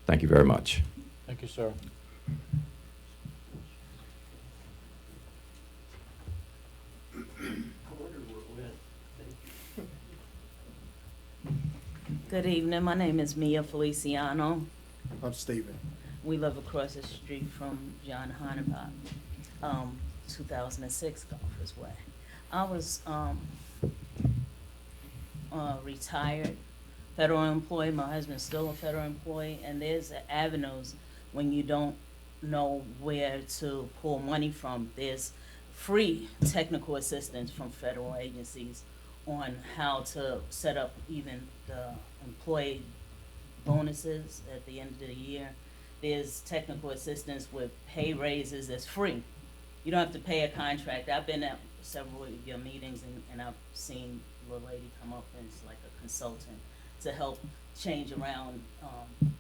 K: Thank you very much.
A: Thank you, sir.
L: Good evening. My name is Mia Feliciano.
H: I'm Stephen.
L: We live across the street from John Hannibal, 2006 Golfers Way. I was retired federal employee. My husband's still a federal employee, and there's avenues when you don't know where to pull money from. There's free technical assistance from federal agencies on how to set up even the employee bonuses at the end of the year. There's technical assistance with pay raises that's free. You don't have to pay a contract. I've been at several of your meetings and I've seen the lady come up as like a consultant to help change around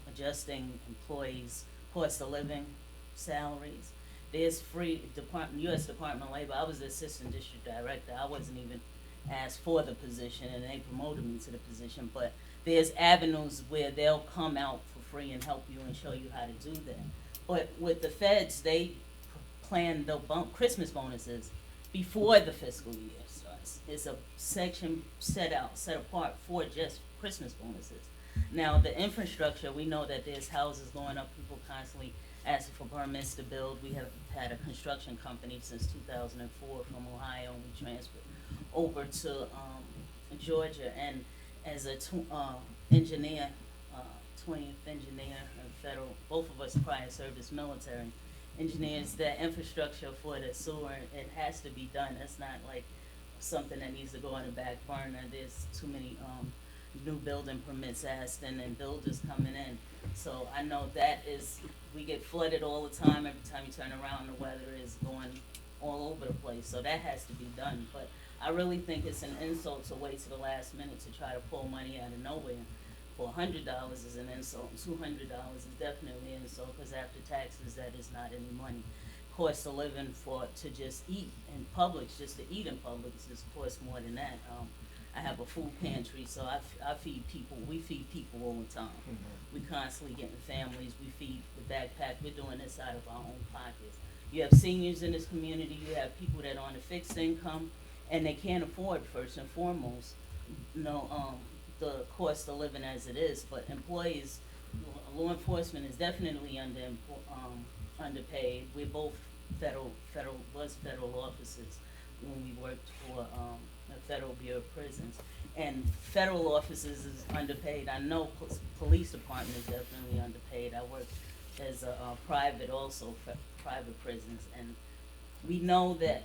L: adjusting employees' cost of living, salaries. There's free U.S. Department of Labor. I was the assistant district director. I wasn't even asked for the position, and they promoted me to the position. But there's avenues where they'll come out for free and help you and show you how to do that. But with the feds, they plan the Christmas bonuses before the fiscal year starts. It's a section set apart for just Christmas bonuses. Now, the infrastructure, we know that there's houses going up, people constantly asking for permits to build. We have had a construction company since 2004 from Ohio, and we transferred over to Georgia. And as a engineer, 20th engineer and federal, both of us prior service military engineers, that infrastructure for the sewer, it has to be done. It's not like something that needs to go on the back burner. There's too many new building permits asked and builders coming in. So I know that we get flooded all the time. Every time you turn around, the weather is going all over the place. So that has to be done. But I really think it's an insult to wait to the last minute to try to pull money out of nowhere. For $100 is an insult, $200 is definitely an insult, because after taxes, that is not any money. Cost of living to just eat in Publix, just to eat in Publix, is cost more than that. I have a food pantry, so I feed people. We feed people all the time. Mm-hmm. We constantly getting families. We feed the backpack. We're doing this out of our own pockets. You have seniors in this community. You have people that are on a fixed income, and they can't afford, first and foremost, the cost of living as it is. But employees, law enforcement is definitely underpaid. We're both federal officers when we worked for the Federal Bureau of Prisons. And federal officers is underpaid. I know police department is definitely underpaid. I worked as a private also, for private prisons, and we know that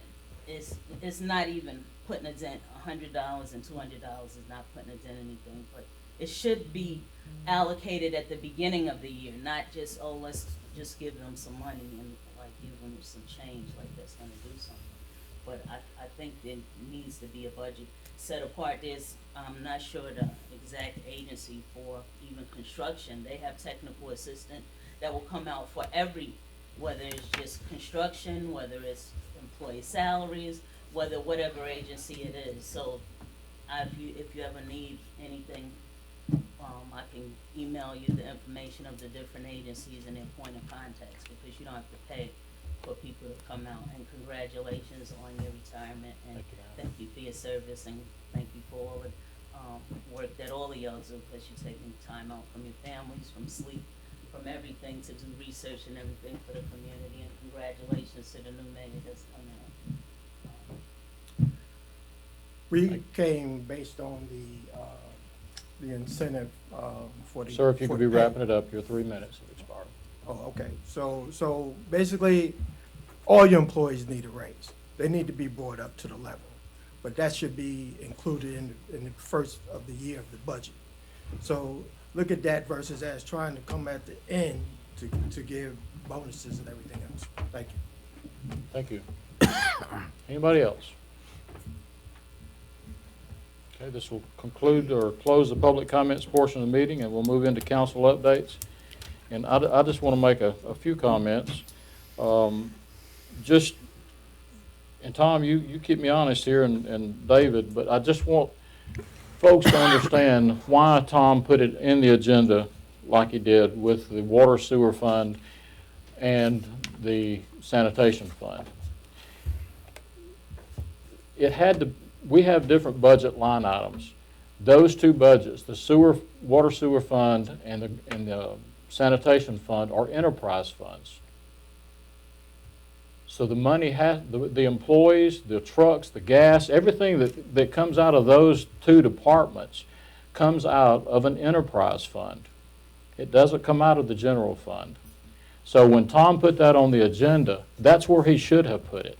L: it's not even putting a dent. $100 and $200 is not putting a dent in anything, but it should be allocated at the beginning of the year, not just, let's just give them some money and like give them some change, like that's gonna do something. But I think there needs to be a budget set apart. I'm not sure the exact agency for even construction. They have technical assistant that will come out for whether it's just construction, whether it's employee salaries, whatever agency it is. So if you ever need anything, I can email you the information of the different agencies and their point of contacts, because you don't have to pay for people to come out. And congratulations on your retirement, and thank you for your service, and thank you for all the work that all of y'all do, because you're taking time out from your families, from sleep, from everything, to do research and everything for the community. And congratulations to the new mayor that's coming up.
M: We came based on the incentive for the.
A: Sir, if you
M: for
A: could be
M: the pay.
A: wrapping it up, your 3 minutes have expired.
M: Oh, okay. So basically, all your employees need a raise. They need to be brought up to the level. But that should be included in the first of the year of the budget. So look at that versus as trying to come at the end to give bonuses and everything else. Thank you.
A: Thank you. Anybody else? Okay, this will conclude or close the public comments portion of the meeting, and we'll move into council updates. And I just want to make a few comments. And Tom, you keep me honest here, and David, but I just want folks to understand why Tom put it in the agenda like he did with the water sewer fund and the sanitation fund. We have different budget line items. Those two budgets, the water sewer fund and the sanitation fund, are enterprise funds. So the money the employees, the trucks, the gas, everything that comes out of those two departments comes out of an enterprise fund. It doesn't come out of the general fund. So when Tom put that on the agenda, that's where he should have put it,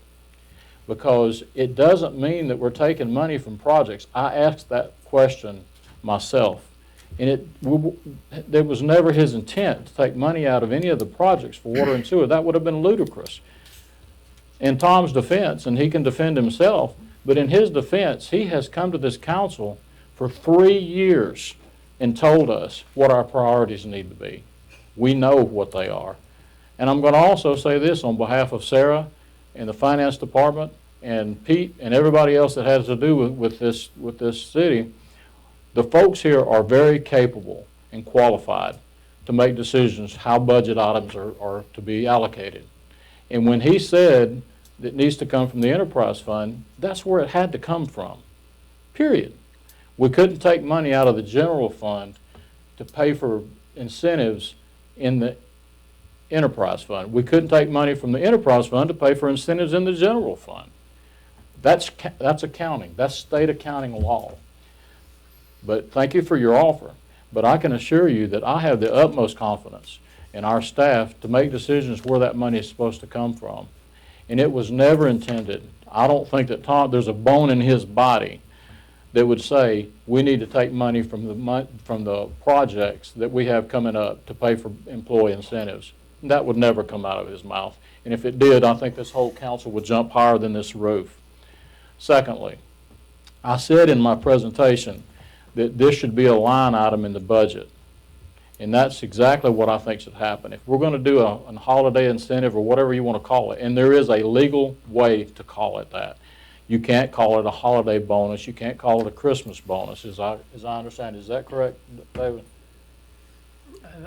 A: because it doesn't mean that we're taking money from projects. I asked that question myself, and there was never his intent to take money out of any of the projects for water and sewer. That would have been ludicrous. In Tom's defense, and he can defend himself, but in his defense, he has come to this council for 3 years and told us what our priorities need to be. We know what they are. And I'm going to also say this on behalf of Sarah and the finance department and Pete and everybody else that has to do with this city. The folks here are very capable and qualified to make decisions how budget items are to be allocated. And when he said that it needs to come from the enterprise fund, that's where it had to come from, period. We couldn't take money out of the general fund to pay for incentives in the enterprise fund. We couldn't take money from the enterprise fund to pay for incentives in the general fund. That's accounting. That's state accounting law. But thank you for your offer. But I can assure you that I have the utmost confidence in our staff to make decisions where that money is supposed to come from. And it was never intended. I don't think that there's a bone in his body that would say we need to take money from the projects that we have coming up to pay for employee incentives. That would never come out of his mouth. And if it did, I think this whole council would jump higher than this roof. Secondly, I said in my presentation that this should be a line item in the budget. And that's exactly what I think should happen. If we're going to do a holiday incentive or whatever you want to call it, and there is a legal way to call it that. You can't call it a holiday bonus. You can't call it a Christmas bonus, as I understand. Is that correct, David?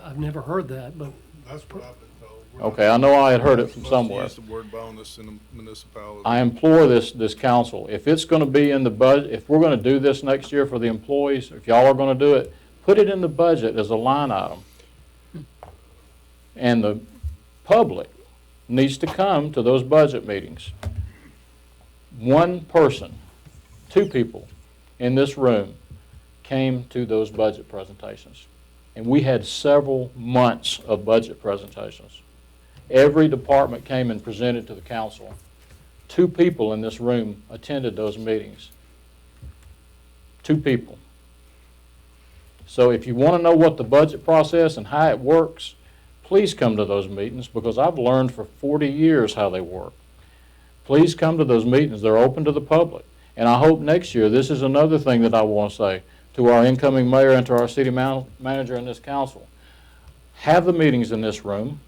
F: I've never heard that, but
C: That's what I've been told.
A: Okay, I know I had heard it from somewhere.
C: Use the word bonus in the municipality.
A: I implore this council, if it's going to be in the budget, if we're going to do this next year for the employees, if y'all are going to do it, put it in the budget as a line item. And the public needs to come to those budget meetings. One person, 2 people in this room came to those budget presentations. And we had several months of budget presentations. Every department came and presented to the council. 2 people in this room attended those meetings. 2 people. So if you want to know what the budget process and how it works, please come to those meetings, because I've learned for 40 years how they work. Please come to those meetings. They're open to the public. And I hope next year, this is another thing that I want to say to our incoming mayor and to our city manager and this council. Have the meetings in this room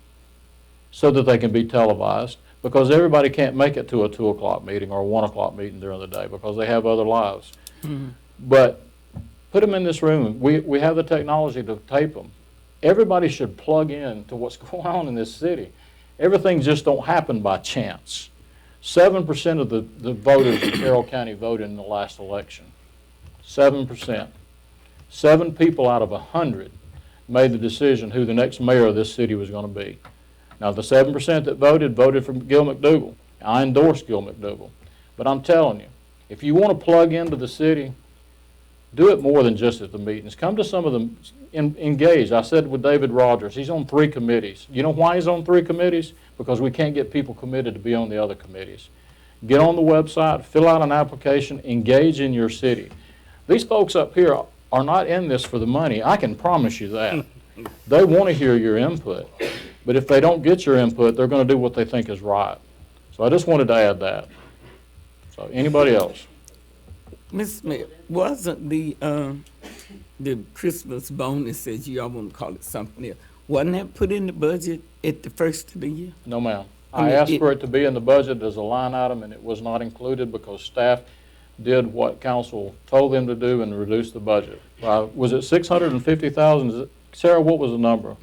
A: so that they can be televised. because everybody can't make it to a 2 o'clock meeting or a 1 o'clock meeting during the day because they have other lives. But put them in this room. We have the technology to tape them. Everybody should plug in to what's going on in this city. Everything just don't happen by chance. 7% of the voters in Carroll County voted in the last election. 7%. 7 people out of 100 made the decision who the next mayor of this city was going to be. Now, the 7% that voted for Gil McDougal. I endorse Gil McDougal. But I'm telling you, if you want to plug into the city, do it more than just at the meetings. Come to some of them, engage. I said with David Rogers, he's on 3 committees. You know why he's on 3 committees? Because we can't get people committed to be on the other committees. Get on the website, fill out an application, engage in your city. These folks up here are not in this for the money. I can promise you that. They want to hear your input. But if they don't get your input, they're going to do what they think is right. So I just wanted to add that. So anybody else?
D: Ms. Smith, wasn't the Christmas bonus, as you all want to call it, something else, wasn't that put in the budget at the first of the year?
A: No, ma'am.
D: I mean,
A: I asked for it to be in the budget as a line item, and it was not included because staff did what council told them to do and reduced the budget. Was it 650,000? Sarah, what was the number?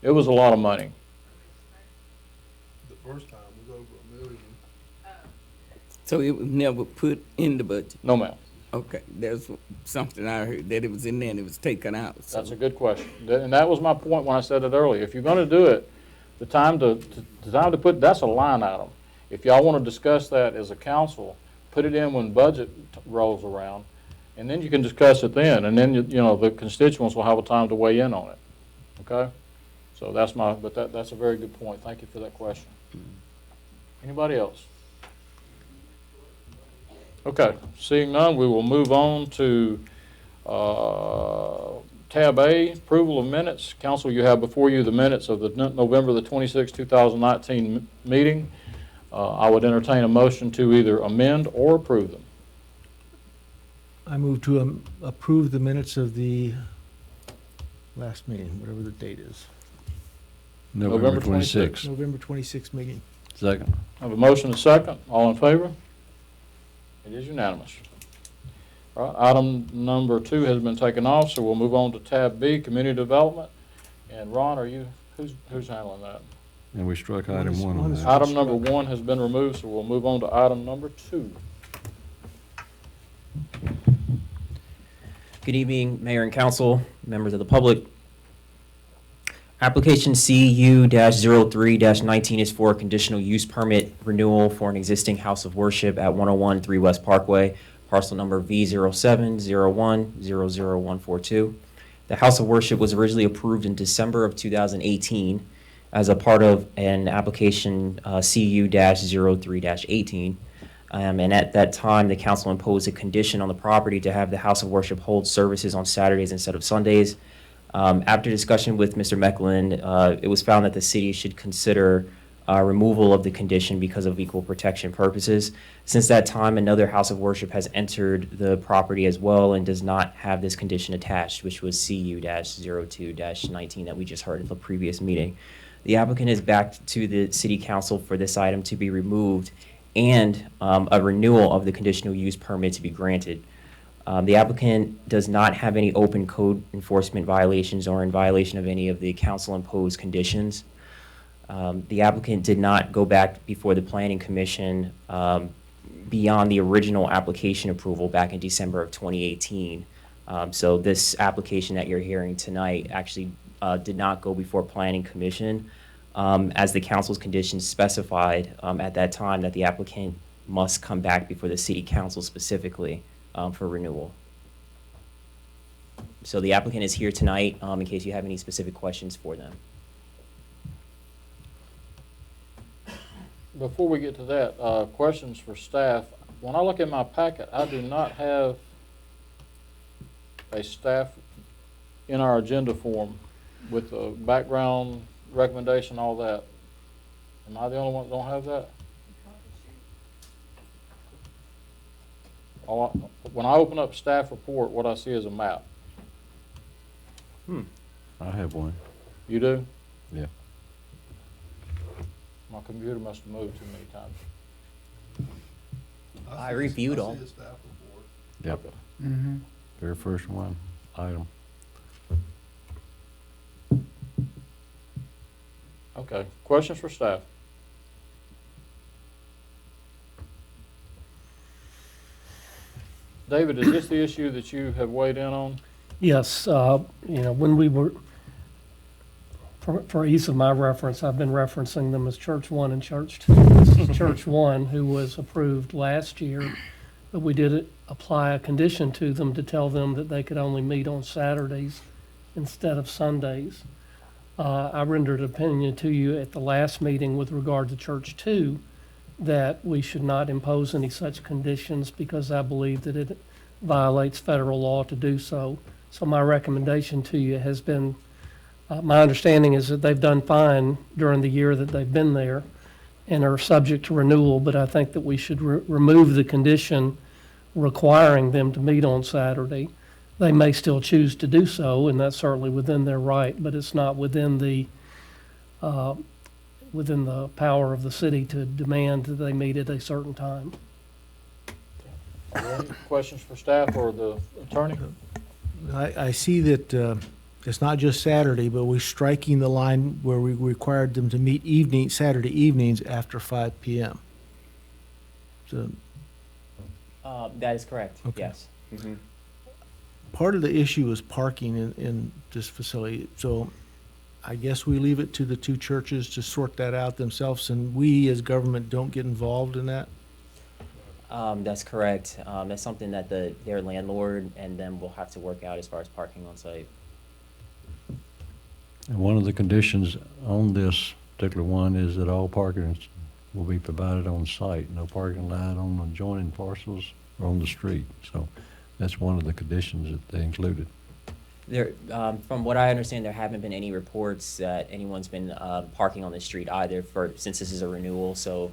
A: It was a lot of money.
C: The first time was over $1 million.
D: So it was never put in the budget?
A: No, ma'am.
D: Okay, there's something I heard, that it was in there and it was taken out. So.
A: That's a good question. And that was my point when I said it earlier. If you're going to do it, the time to put, that's a line item. If y'all want to discuss that as a council, put it in when budget rolls around, and then you can discuss it then, and then, you know, the constituents will have a time to weigh in on it. Okay? So that's that's a very good point. Thank you for that question. Anybody else? Okay, seeing none, we will move on to tab A, approval of minutes. Council, you have before you the minutes of the November the 26th, 2019 meeting. I would entertain a motion to either amend or approve them.
H: I move to approve the minutes of the last meeting, whatever the date is.
B: November 26th.
H: November 26th meeting.
B: Second.
A: I have a motion and a second. All in favor? It is unanimous. All right, item number 2 has been taken off, so we'll move on to tab B, community development. And Ron, who's handling that?
B: And we struck item 1 on that.
A: Item number 1 has been removed, so we'll move on to item number 2.
N: Good evening, Mayor and Council, members of the public. Application CU-03-19 is for a conditional use permit renewal for an existing house of worship at 101 3 West Parkway, parcel number V0701000142. The house of worship was originally approved in December of 2018 as a part of an application CU-03-18. And at that time, the council imposed a condition on the property to have the house of worship hold services on Saturdays instead of Sundays. After discussion with Mr. Mecklen, it was found that the city should consider removal of the condition because of equal protection purposes. Since that time, another house of worship has entered the property as well and does not have this condition attached, which was CU-02-19 that we just heard in the previous meeting. The applicant is back to the city council for this item to be removed and a renewal of the conditional use permit to be granted. The applicant does not have any open code enforcement violations or in violation of any of the council-imposed conditions. The applicant did not go back before the Planning Commission beyond the original application approval back in December of 2018. So this application that you're hearing tonight actually did not go before Planning Commission, as the council's conditions specified at that time that the applicant must come back before the city council specifically for renewal. So the applicant is here tonight in case you have any specific questions for them.
A: Before we get to that, questions for staff. When I look at my packet, I do not have a staff in our agenda form with the background recommendation, all that. Am I the only one that don't have that? When I open up staff report, what I see is a map.
B: I have one.
A: You do?
B: Yeah.
A: My My computer must have moved too many times.
N: I reviewed all.
C: see a staff report.
B: Yep,
A: Okay.
B: very first one, item.
A: Okay, questions for staff? David, is this the issue that you have weighed in on?
F: Yes, when we were, for ease of my reference, I've been referencing them as Church 1 and Church 2. This is Church 1, who was approved last year, but we did apply a condition to them to tell them that they could only meet on Saturdays instead of Sundays. I rendered an opinion to you at the last meeting with regard to Church 2 that we should not impose any such conditions because I believe that it violates federal law to do so. So my recommendation to you has been, my understanding is that they've done fine during the year that they've been there and are subject to renewal, but I think that we should remove the condition requiring them to meet on Saturday. They may still choose to do so, and that's certainly within their right, but it's not within the power of the city to demand that they meet at a certain time.
A: Are there any questions for staff or the attorney?
H: I see that it's not just Saturday, but we're striking the line where we required them to meet Saturday evenings after 5 p.m. So
N: That is correct,
H: Okay.
N: yes. Mhm.
H: part of the issue is parking in this facility. So I guess we leave it to the two churches to sort that out themselves, and we as government don't get involved in that?
N: That's correct. That's something that their landlord and them will have to work out as far as parking on site.
B: And one of the conditions on this particular one is that all parking will be provided on site, no parking lot on adjoining parcels or on the street. So that's one of the conditions that they included.
N: There, from what I understand, there haven't been any reports that anyone's been parking on the street either since this is a renewal. So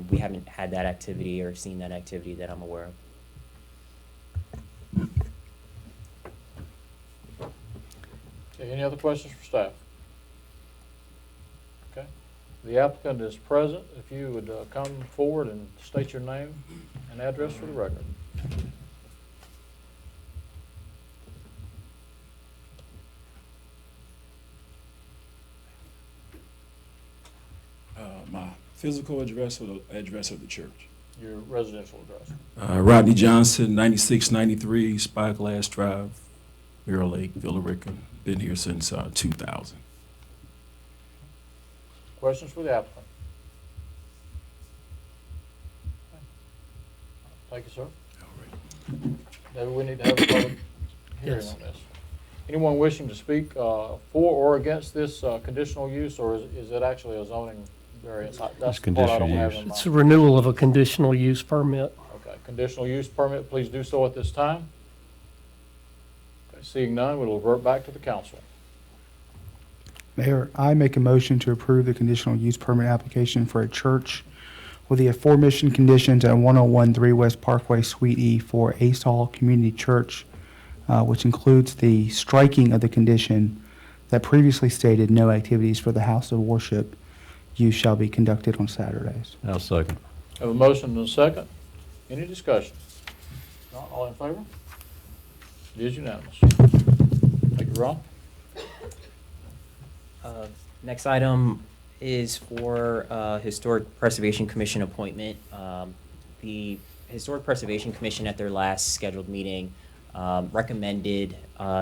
N: we haven't had that activity or seen that activity that I'm aware of.
A: Okay, any other questions for staff? Okay. The applicant is present. If you would come forward and state your name and address for the record.
O: My physical address or the address of the church?
A: Your residential address.
O: Rodney Johnson, 9693 Spyglass Drive, Mirror Lake, Villa Rica. Been here since 2000.
A: Questions for the applicant? Thank you, sir.
O: All right.
A: David, we need to have a public hearing
F: Yes.
A: on this. Anyone wishing to speak for or against this conditional use, or is it actually a zoning variance? That's the part I don't
B: conditional
A: have
B: use.
A: in
F: It's a
A: mind.
F: renewal of a conditional use permit.
A: Okay, conditional use permit, please do so at this time. Okay, seeing none, we'll revert back to the council.
P: Mayor, I make a motion to approve the conditional use permit application for a church with the aforementioned conditions at 1013 West Parkway, Suite E for Asol Community Church, which includes the striking of the condition that previously stated no activities for the house of worship use shall be conducted on Saturdays.
B: I'll second.
A: Have a motion and a second. Any discussion? Not all in favor? It is unanimous. Thank you, Ron.
N: Next item is for Historic Preservation Commission appointment. The Historic Preservation Commission at their last scheduled meeting recommended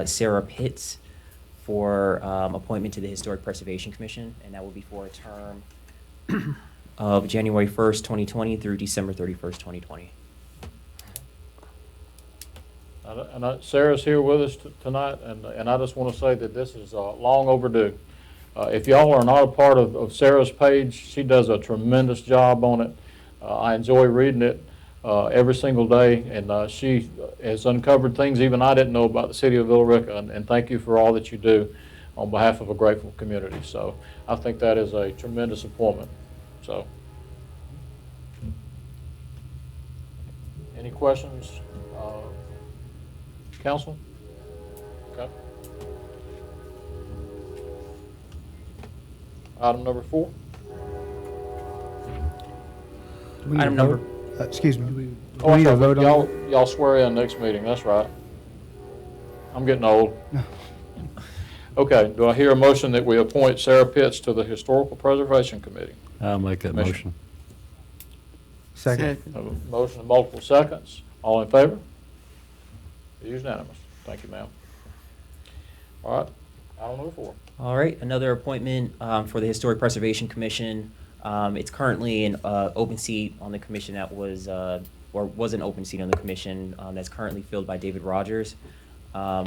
N: Sarah Pitts for appointment to the Historic Preservation Commission, and that will be for a term of January 1st, 2020 through December 31st, 2020.
A: Sarah's here with us tonight, and I just want to say that this is long overdue. If y'all are not a part of Sarah's page, she does a tremendous job on it. I enjoy reading it every single day, and she has uncovered things even I didn't know about the city of Villa Rica, and thank you for all that you do on behalf of a grateful community. So I think that is a tremendous appointment. So, any questions, council? Okay. Item number 4.
P: Do we need
N: Item
P: a
N: number-
P: vote? Excuse me. Do
A: Oh,
P: we need a
A: I'm sorry,
P: vote on it?
A: y'all swear in next meeting, that's right. I'm getting old. Okay, do I hear a motion that we appoint Sarah Pitts to the Historical Preservation Committee?
B: I'll make that
A: Commissioner.
B: motion.
P: Second.
A: Have a motion in multiple seconds. All in favor? It is unanimous. Thank you, ma'am. All right, item number 4.
N: All right, another appointment for the Historic Preservation Commission. It's currently an open seat on the commission that was, or was an open seat on the commission that's currently filled by David Rogers,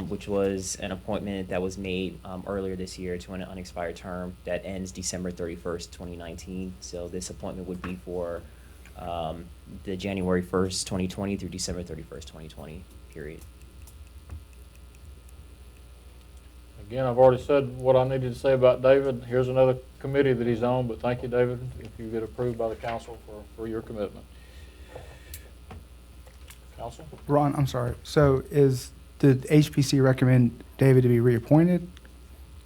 N: which was an appointment that was made earlier this year to an unexpired term that ends December 31st, 2019. So this appointment would be for the January 1st, 2020 through December 31st, 2020 period.
A: Again, I've already said what I needed to say about David. Here's another committee that he's on, but thank you, David, if you get approved by the council for your commitment. Council?
P: Ron, I'm sorry. So did HPC recommend David to be reappointed?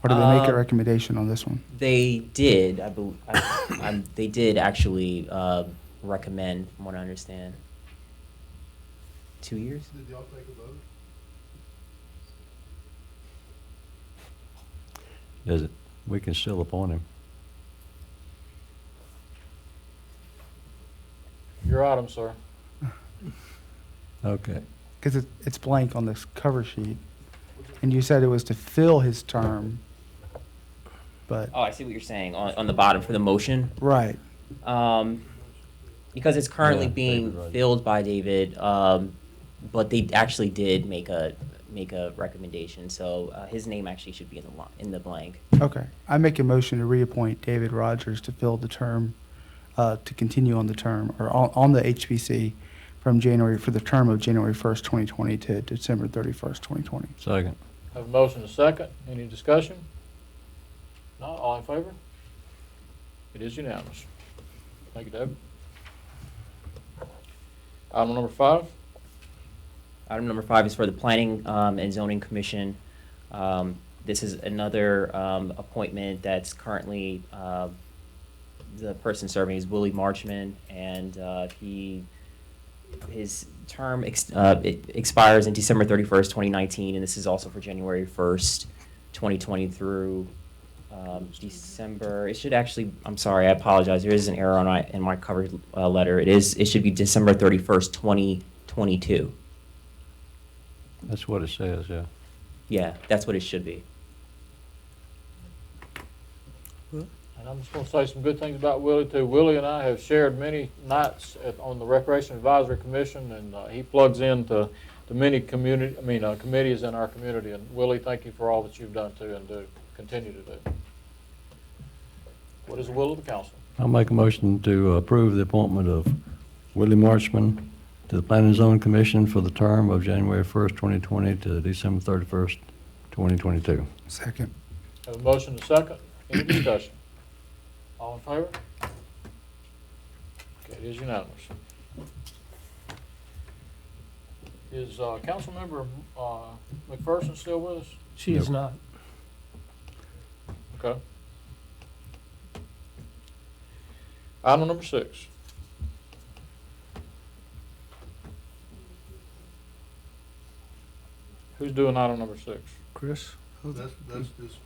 P: Or did they make a recommendation on this one?
N: They did, they did actually recommend, from what I understand. 2 years?
C: Did y'all take a vote?
B: We can still appoint him.
A: Your item, sir.
B: Okay.
P: Because it's blank on this cover sheet. And you said it was to fill his term, but,
N: Oh, I see what you're saying, on the bottom for the motion.
P: right.
N: Because it's currently
B: Yeah,
N: being
B: David Rogers.
N: filled by David, but they actually did make a recommendation, so his name actually should be in the blank.
P: Okay. I make a motion to reappoint David Rogers to fill the term, to continue on the term, or on the HPC for the term of January 1st, 2020 to December 31st, 2020.
B: Second.
A: Have a motion and a second. Any discussion? Not all in favor? It is unanimous. Thank you, David. Item number 5.
N: Item number 5 is for the Planning and Zoning Commission. This is another appointment that's currently, the person serving is Willie Marchman, and his term expires in December 31st, 2019, and this is also for January 1st, 2020 through December. It should actually, I'm sorry, I apologize. There is an error in my cover letter. It should be December 31st, 2022.
B: That's what it says, yeah.
N: Yeah, that's what it should be.
A: And I'm just going to say some good things about Willie, too. Willie and I have shared many nights on the Recreation Advisory Commission, and he plugs into many committees in our community. And Willie, thank you for all that you've done, too, and do continue to do. What is the will of the council?
B: I'll make a motion to approve the appointment of Willie Marchman to the Planning and Zoning Commission for the term of January 1st, 2020 to December 31st, 2022.
P: Second.
A: Have a motion and a second. Any discussion? All in favor? Okay, it is unanimous. Is Councilmember McPherson still with us?
F: She is not.
A: Okay. Item number 6. Who's doing item number 6?
H: Chris?
C: That's just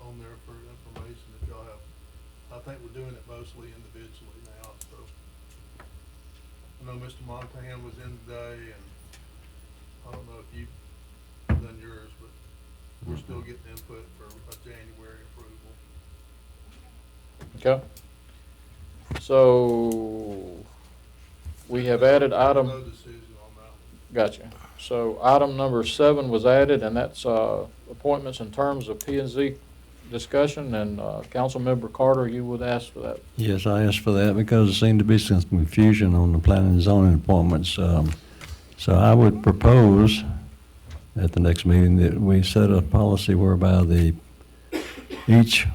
C: on there for information that y'all have. I think we're doing it mostly individually now, so. I know Mr. Montan was in today, and I don't know if you've done yours, but we're still getting input for a January approval.
A: Okay. So, we have added item.
C: No decision on that one.
A: Gotcha. So item number 7 was added, and that's appointments in terms of P&Z discussion, and Councilmember Carter, you would ask for that.
B: Yes, I asked for that because there seemed to be some confusion on the planning and zoning appointments. So I would propose at the next meeting that we set a policy whereby each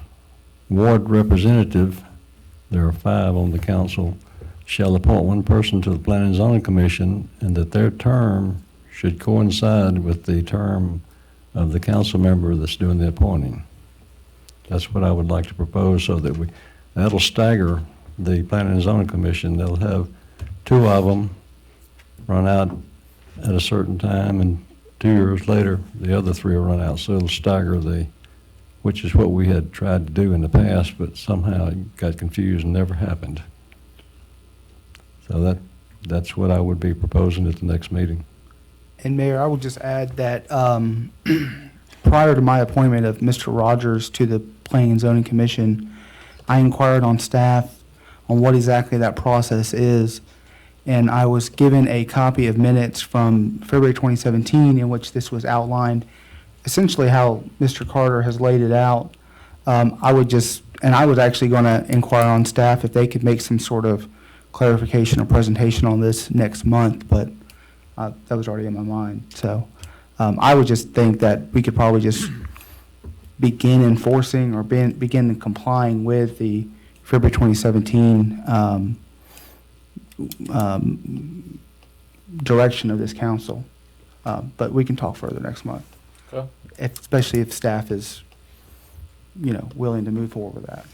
B: ward representative, there are 5 on the council, shall appoint one person to the Planning and Zoning Commission, and that their term should coincide with the term of the council member that's doing the appointing. That's what I would like to propose, so that that'll stagger the Planning and Zoning Commission. They'll have two of them run out at a certain time, and 2 years later, the other three will run out. So it'll stagger which is what we had tried to do in the past, but somehow it got confused and never happened. So that's what I would be proposing at the next meeting.
P: And Mayor, I would just add that prior to my appointment of Mr. Rogers to the Planning and Zoning Commission, I inquired on staff on what exactly that process is, and I was given a copy of minutes from February 2017 in which this was outlined, essentially how Mr. Carter has laid it out. I was actually going to inquire on staff if they could make some sort of clarification or presentation on this next month, but that was already in my mind. So I would just think that we could probably just begin enforcing or begin complying with the February 2017 direction of this council. But we can talk further next month.
A: Okay.
P: Especially if staff is, willing to move forward with that.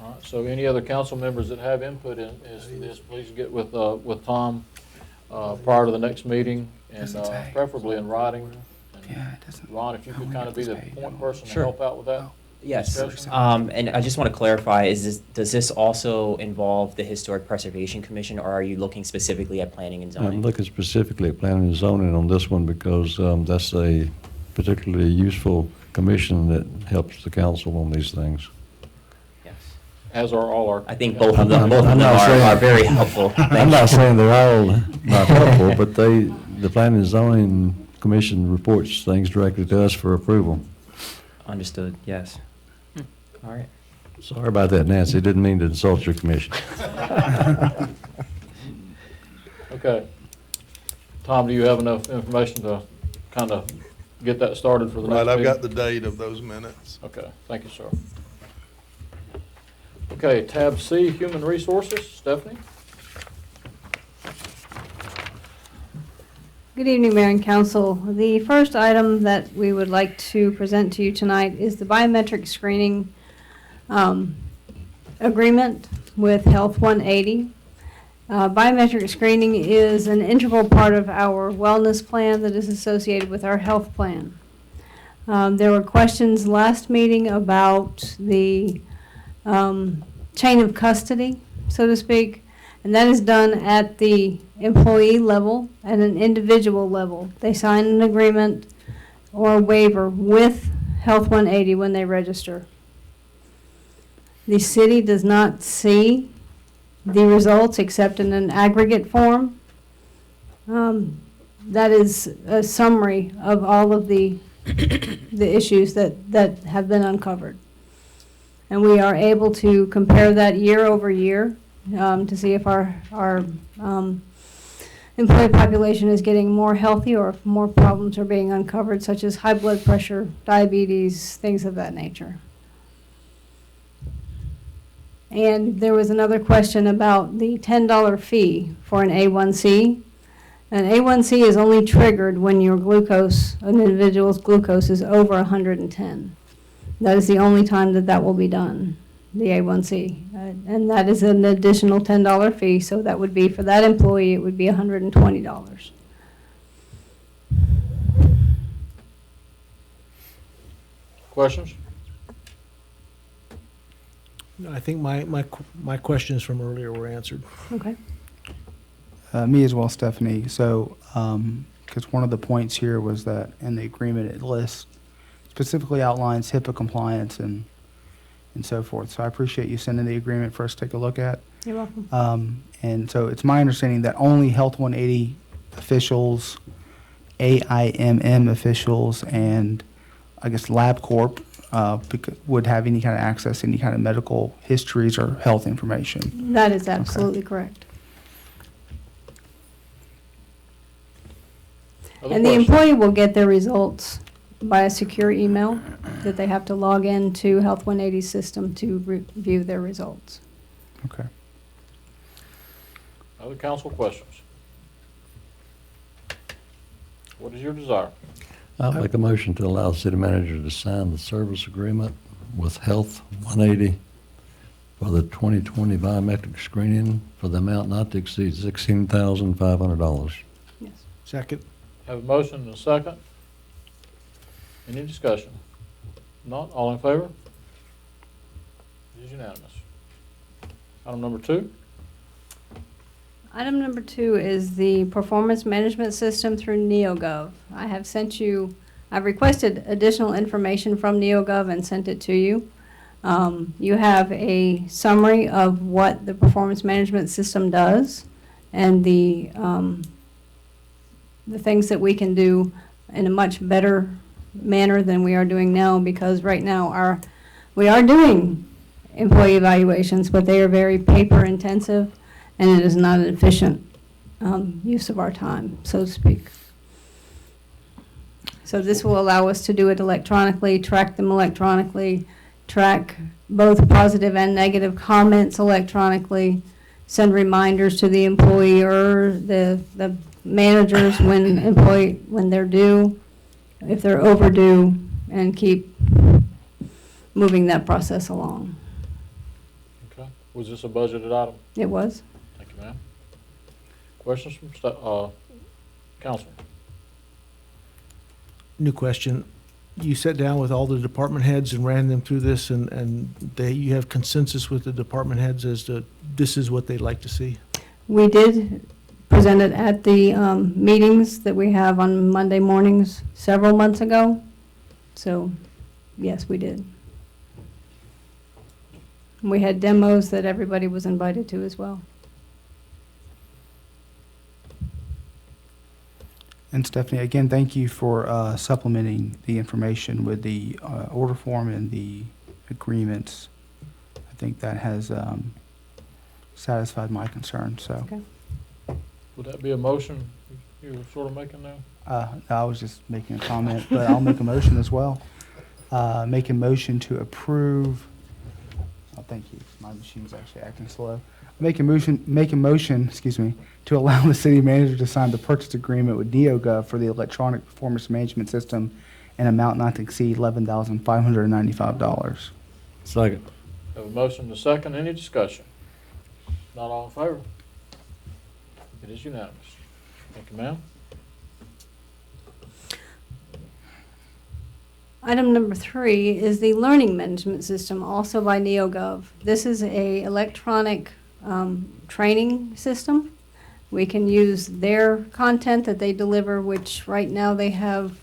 A: All right, so any other council members that have input in as to this, please get with Tom prior to the next meeting, and preferably in writing. And Ron, if you could kind of be the point person to help out with that.
N: Yes,
A: discussion.
N: and I just want to clarify, does this also involve the Historic Preservation Commission, or are you looking specifically at planning and zoning?
B: I'm looking specifically at planning and zoning on this one because that's a particularly useful commission that helps the council on these things.
N: Yes.
A: As are all our.
N: I think both of them are very helpful.
B: I'm not saying they're all not helpful, but the planning and zoning commission reports things directly to us for approval.
N: Understood, yes. All right.
B: Sorry about that, Nancy. Didn't mean to insult your commission.
A: Okay. Tom, do you have enough information to kind of get that started for the next
C: Right, I've
A: meeting?
C: got the date of those minutes.
A: Okay, thank you, sir. Okay, tab C, Human Resources, Stephanie?
Q: Good evening, Mayor and Council. The first item that we would like to present to you tonight is the biometric screening agreement with Health 180. Biometric screening is an integral part of our wellness plan that is associated with our health plan. There were questions last meeting about the chain of custody, so to speak, and that is done at the employee level, at an individual level. They sign an agreement or a waiver with Health 180 when they register. The city does not see the results except in an aggregate form. That is a summary of all of the issues that have been uncovered. And we are able to compare that year over year to see if our employee population is getting more healthy or if more problems are being uncovered, such as high blood pressure, diabetes, things of that nature. And there was another question about the $10 fee for an A1C. An A1C is only triggered when your glucose, an individual's glucose, is over 110. That is the only time that will be done, the A1C. And that is an additional $10 fee, so that would be, for that employee, it would be $120.
A: Questions?
H: No, I think my questions from earlier were answered.
Q: Okay.
P: Me as well, Stephanie. So, because one of the points here was that in the agreement it lists, specifically outlines HIPAA compliance and so forth. So I appreciate you sending the agreement for us to take a look at.
Q: You're welcome.
P: And so it's my understanding that only Health 180 officials, AIMM officials, and I guess LabCorp would have any kind of access to any kind of medical histories or health information.
Q: That is absolutely correct. And the employee will get their results by a secure email that they have to log in to Health 180's system to view their results.
P: Okay.
A: Other council questions? What is your desire?
B: I'll make a motion to allow the city manager to sign the service agreement with Health 180 for the 2020 biometric screening for the amount not to exceed $16,500.
Q: Yes.
H: Second.
A: Have a motion and a second. Any discussion? Not, all in favor? It is unanimous. Item number 2.
Q: Item number 2 is the performance management system through NeoGov. I've requested additional information from NeoGov and sent it to you. You have a summary of what the performance management system does and the things that we can do in a much better manner than we are doing now, because right now we are doing employee evaluations, but they are very paper intensive and it is not an efficient use of our time, so to speak. So this will allow us to do it electronically, track them electronically, track both positive and negative comments electronically, send reminders to the employer, the managers when they're due, if they're overdue, and keep moving that process along.
A: Okay. Was this a budgeted item?
Q: It was.
A: Thank you, ma'am. Questions from council?
H: New question. You sat down with all the department heads and ran them through this, and you have consensus with the department heads as to this is what they'd like to see?
Q: We did present it at the meetings that we have on Monday mornings several months ago. So, yes, we did. We had demos that everybody was invited to as well.
P: And Stephanie, again, thank you for supplementing the information with the order form and the agreements. I think that has satisfied my concern, so.
Q: Okay.
A: Would that be a motion you were sort of making now?
P: No, I was just making a comment, but I'll make a motion as well. Make a motion to approve, oh, thank you, my machine's actually acting slow. Make a motion, excuse me, to allow the city manager to sign the purchase agreement with NeoGov for the electronic performance management system in amount not to exceed $11,595.
B: Second.
A: Have a motion and a second. Any discussion? Not all in favor? It is unanimous. Thank you, ma'am.
Q: Item number 3 is the learning management system, also by NeoGov. This is a electronic training system. We can use their content that they deliver, which right now they have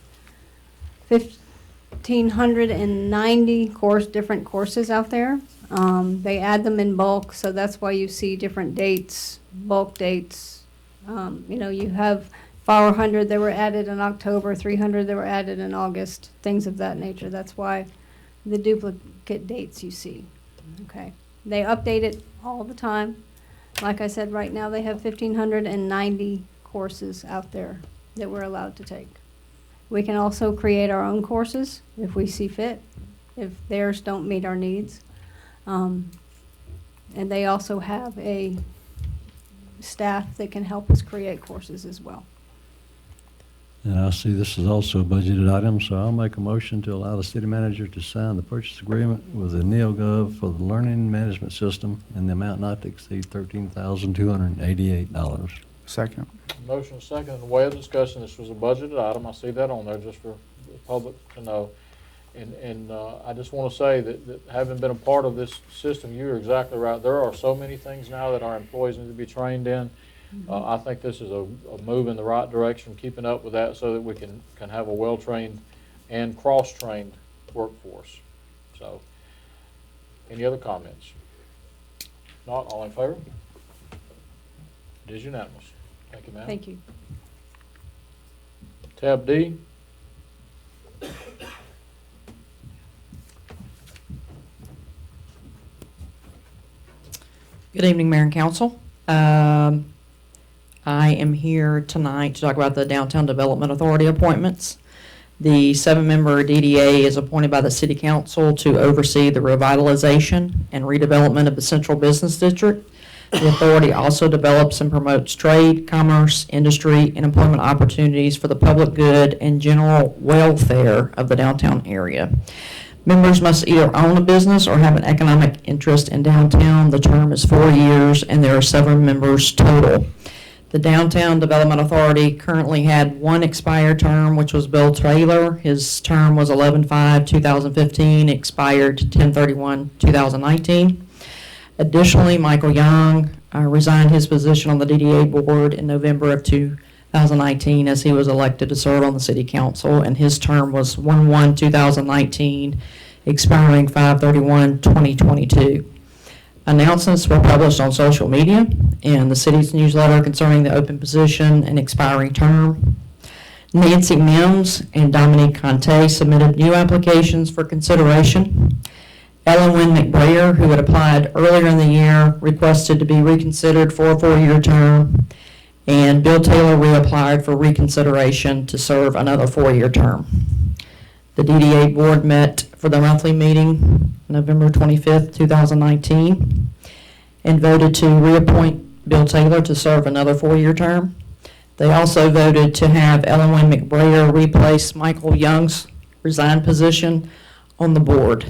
Q: 1,590 different courses out there. They add them in bulk, so that's why you see different dates, bulk dates. You have 400 that were added in October, 300 that were added in August, things of that nature. That's why the duplicate dates you see. Okay. They update it all the time. Like I said, right now they have 1,590 courses out there that we're allowed to take. We can also create our own courses if we see fit, if theirs don't meet our needs. And they also have a staff that can help us create courses as well.
B: And I see this is also a budgeted item, so I'll make a motion to allow the city manager to sign the purchase agreement with the NeoGov for the learning management system in the amount not to exceed $13,288.
P: Second.
A: Motion and second. In the way of discussion, this was a budgeted item. I see that on there just for the public to know. And I just want to say that having been a part of this system, you're exactly right. There are so many things now that our employees need to be trained in. I think this is a move in the right direction, keeping up with that so that we can have a well-trained and cross-trained workforce. So, any other comments? Not, all in favor? It is unanimous. Thank you, ma'am.
Q: Thank you.
A: Tab D.
R: Good evening, Mayor and Council. I am here tonight to talk about the Downtown Development Authority appointments. The 7-member DDA is appointed by the City Council to oversee the revitalization and redevelopment of the Central Business District. The authority also develops and promotes trade, commerce, industry, and employment opportunities for the public good and general welfare of the downtown area. Members must either own a business or have an economic interest in downtown. The term is 4 years, and there are 7 members total. The Downtown Development Authority currently had one expired term, which was Bill Taylor. His term was 11/5/2015, expired 10/31/2019. Additionally, Michael Young resigned his position on the DDA board in November of 2019 as he was elected to serve on the city council, and his term was 1/1/2019, expiring 5/31/2022. Announcements were published on social media and the city's newsletter concerning the open position and expiring term. Nancy Mims and Dominique Conte submitted new applications for consideration. Ellen Wynn McBrayer, who had applied earlier in the year, requested to be reconsidered for a 4-year term. And Bill Taylor reapplied for reconsideration to serve another 4-year term. The DDA board met for the monthly meeting November 25th, 2019, and voted to reappoint Bill Taylor to serve another 4-year term. They also voted to have Ellen Wynn McBrayer replace Michael Young's resigned position on the board.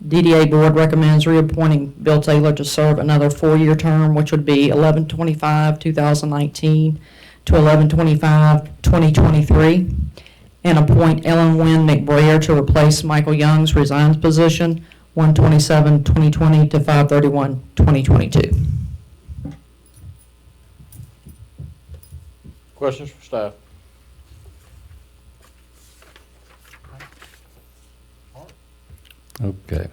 R: DDA board recommends reappointing Bill Taylor to serve another 4-year term, which would be 11/25/2019 to 11/25/2023, and appoint Ellen Wynn McBrayer to replace Michael Young's resigned position, 1/27/2020 to 5/31/2022.
A: Questions for staff?
B: Okay.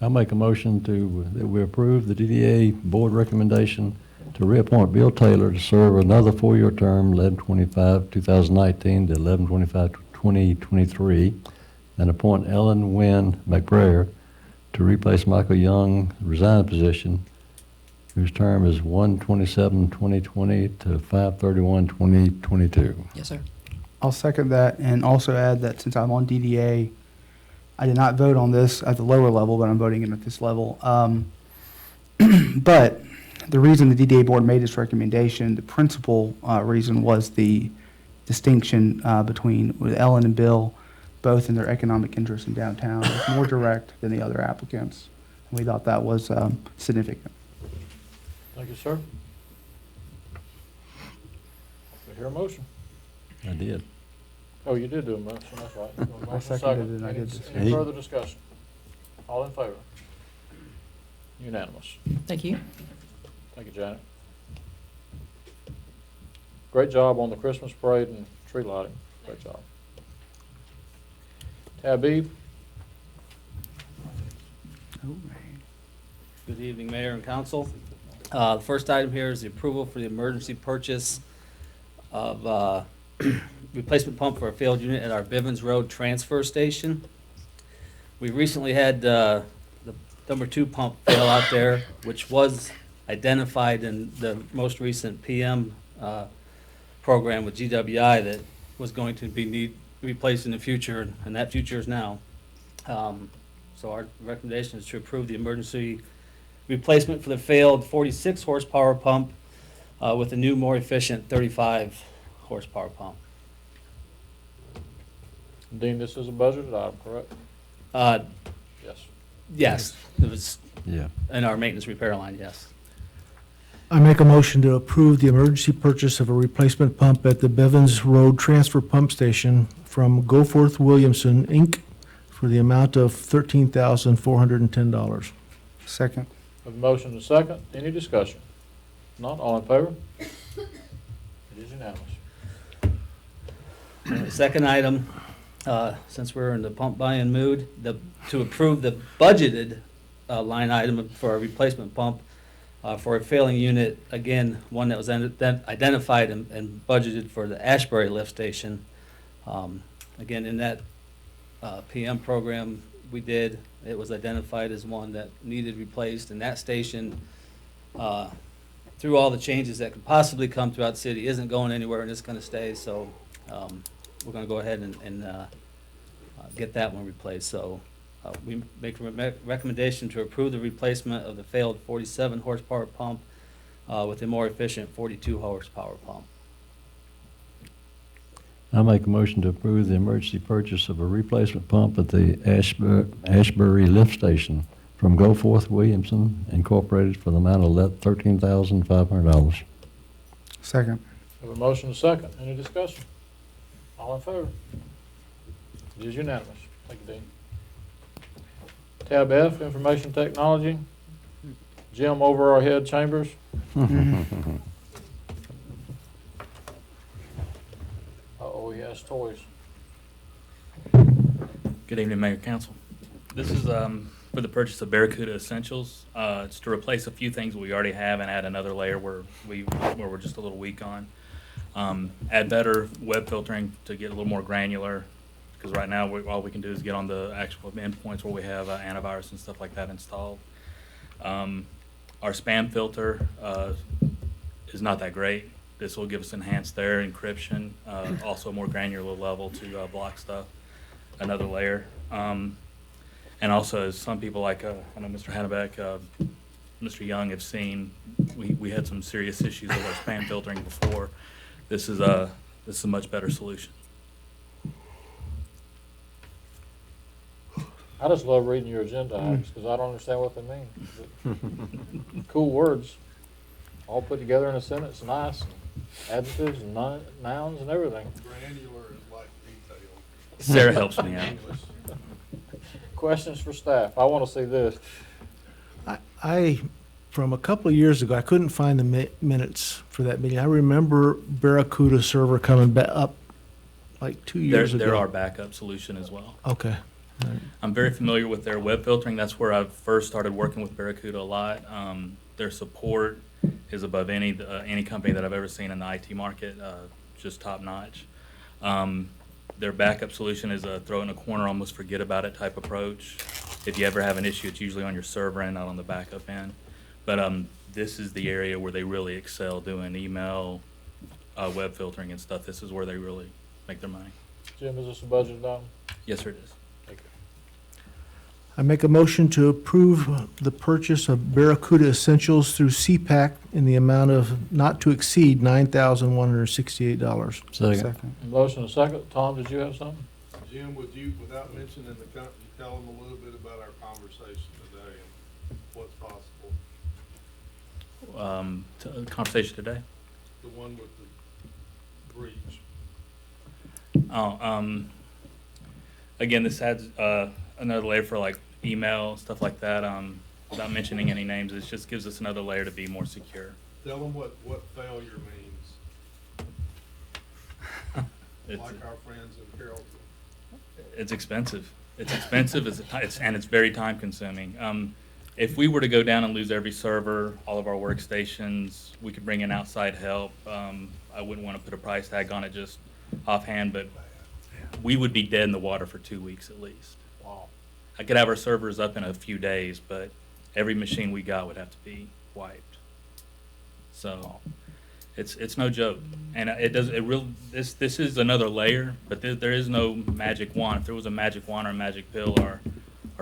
B: I'll make a motion that we approve the DDA board recommendation to reappoint Bill Taylor to serve another 4-year term, 11/25/2019 to 11/25/2023, and appoint Ellen Wynn McBrayer to replace Michael Young's resigned position, whose term is 1/27/2020 to 5/31/2022.
R: Yes, sir.
P: I'll second that and also add that since I'm on DDA, I did not vote on this at the lower level, but I'm voting in at this level. But the reason the DDA board made this recommendation, the principal reason was the distinction between with Ellen and Bill, both in their economic interest in downtown. It's more direct than the other applicants. And we thought that was significant.
A: Thank you, sir. We hear a motion.
B: I did.
A: Oh, you did do a motion, that's right. You want a
P: I
A: motion,
P: seconded
A: second?
P: it and I
A: Any-
P: did discuss.
A: Any further discussion? All in favor? Unanimous.
R: Thank you.
A: Thank you, Janet. Great job on the Christmas parade and tree lighting. Great job. Tabib?
S: Good evening, Mayor and Council. The first item here is the approval for the emergency purchase of replacement pump for a failed unit at our Bivens Road transfer station. We recently had the number 2 pump fail out there, which was identified in the most recent PM program with GWI that was going to be replaced in the future, and that future is now. So our recommendation is to approve the emergency replacement for the failed 46 horsepower pump with a new, more efficient 35 horsepower pump.
A: Dean, this is a budgeted item, correct? Yes.
S: Yes, it was
B: Yeah.
S: in our maintenance repair line, yes.
H: I make a motion to approve the emergency purchase of a replacement pump at the Bevins Road Transfer Pump Station from Goforth Williamson, Inc. for the amount of $13,410.
P: Second.
A: Have a motion and a second. Any discussion? Not all in favor? It is unanimous.
S: The second item, since we're in the pump buying mood, to approve the budgeted line item for a replacement pump for a failing unit, again, one that was identified and budgeted for the Ashbury lift station. Again, in that PM program it was identified as one that needed replaced, and that station, through all the changes that could possibly come throughout the city, isn't going anywhere and it's going to stay, so we're going to go ahead and get that one replaced. So we make a recommendation to approve the replacement of the failed 47 horsepower pump with a more efficient 42 horsepower pump.
B: I make a motion to approve the emergency purchase of a replacement pump at the Ashbury Lift Station from Go Forth Williamson Incorporated for the amount of $13,500.
P: Second.
A: Have a motion and a second. Any discussion? All in favor? It is unanimous. Thank you, Dean. Tab F, Information Technology. Jim over our head Chambers. Uh-oh, he has toys.
T: Good evening, Mayor Council. This is for the purchase of Barracuda Essentials. It's to replace a few things we already have and add another layer where we're just a little weak on. Add better web filtering to get a little more granular, because right now all we can do is get on the actual endpoints where we have antivirus and stuff like that installed. Our spam filter is not that great. This will give us enhanced there, encryption, also a more granular level to block stuff, another layer. And also, as some people like, I know Mr. Hannebeck, Mr. Young have seen, we had some serious issues with our spam filtering before. This is a much better solution.
A: I just love reading your agenda items because I don't understand what they mean. Cool words, all put together in a sentence, nice. Adjectives and nouns and everything.
C: Granular is like detail.
T: Sarah helps me out.
A: Questions for staff? I want to see this.
H: I, from a couple of years ago, I couldn't find the minutes for that meeting. I remember Barracuda server coming back up like 2 years ago.
T: There are backup solution as well.
H: Okay. All right.
T: I'm very familiar with their web filtering. That's where I first started working with Barracuda a lot. Their support is above any company that I've ever seen in the IT market, just top notch. Their backup solution is a throw it in a corner, almost forget about it type approach. If you ever have an issue, it's usually on your server end, not on the backup end. But this is the area where they really excel doing email, web filtering and stuff. This is where they really make their money.
A: Jim, is this a budget item?
T: Yes, sir, it is.
A: Thank you.
H: I make a motion to approve the purchase of Barracuda Essentials through CPAC in the amount of not to exceed $9,168.
B: Second.
A: Motion and a second. Tom, did you have something?
C: Jim, would you, without mentioning the company, tell them a little bit about our conversation today and what's possible?
T: Conversation today?
C: The one with the breach.
T: Again, this adds another layer for like email, stuff like that. Without mentioning any names, it just gives us another layer to be more secure.
C: Tell them what failure means.
T: It's,
C: Like our friends in Carrollton.
T: it's expensive. It's expensive, and it's very time consuming. If we were to go down and lose every server, all of our workstations, we could bring in outside help. I wouldn't want to put a price tag on it just offhand, but we would be dead in the water for 2 weeks at least.
A: Wow.
T: I could have our servers up in a few days, but every machine we got would have to be wiped. So it's no joke, and this is another layer, but there is no magic wand. If there was a magic wand or a magic pill, our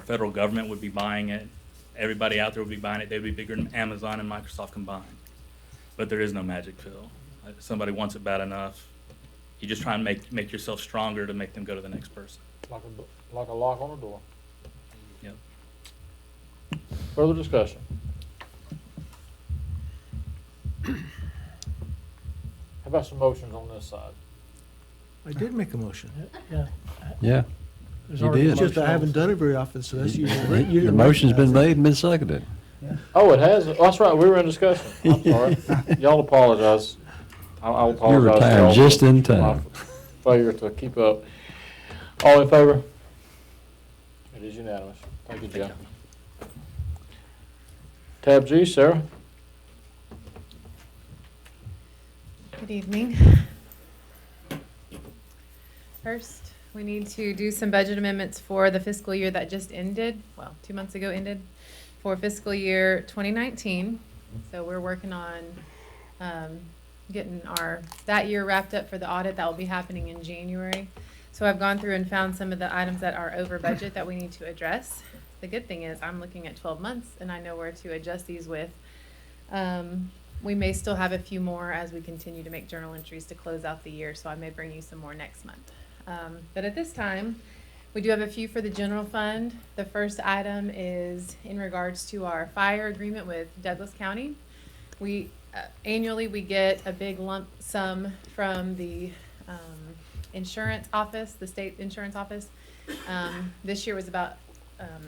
T: federal government would be buying it. Everybody out there would be buying it. They'd be bigger than Amazon and Microsoft combined. But there is no magic pill. If somebody wants it bad enough, you just try and make yourself stronger to make them go to the next person.
A: Like a lock on a door.
T: Yep.
A: Further discussion? How about some motions on this side?
H: I did make a motion.
F: Yeah.
B: Yeah,
F: There's
B: you
F: already a
B: did.
H: It's just I
F: motion.
H: haven't done it very often, so that's usually.
B: The motion's been made and been seconded.
A: Oh, it has? Oh, that's right, we were in discussion. I'm sorry. Y'all apologize. I'll apologize.
B: You
A: to
B: retired
A: y'all
B: just
A: for
B: in
A: my
B: time.
A: failure to keep up. All in favor? It is unanimous. Thank you, Jim. Tab G, Sarah?
U: Good evening. First, we need to do some budget amendments for the fiscal year that just ended, well, 2 months ago ended, for fiscal year 2019. So we're working on getting that year wrapped up for the audit that will be happening in January. So I've gone through and found some of the items that are over budget that we need to address. The good thing is I'm looking at 12 months and I know where to adjust these with. we may still have a few more as we continue to make journal entries to close out the year, so I may bring you some more next month. But at this time, we do have a few for the general fund. The first item is in regards to our fire agreement with Douglas County. We, annually, we get a big lump sum from the insurance office, the state insurance office. This year was about,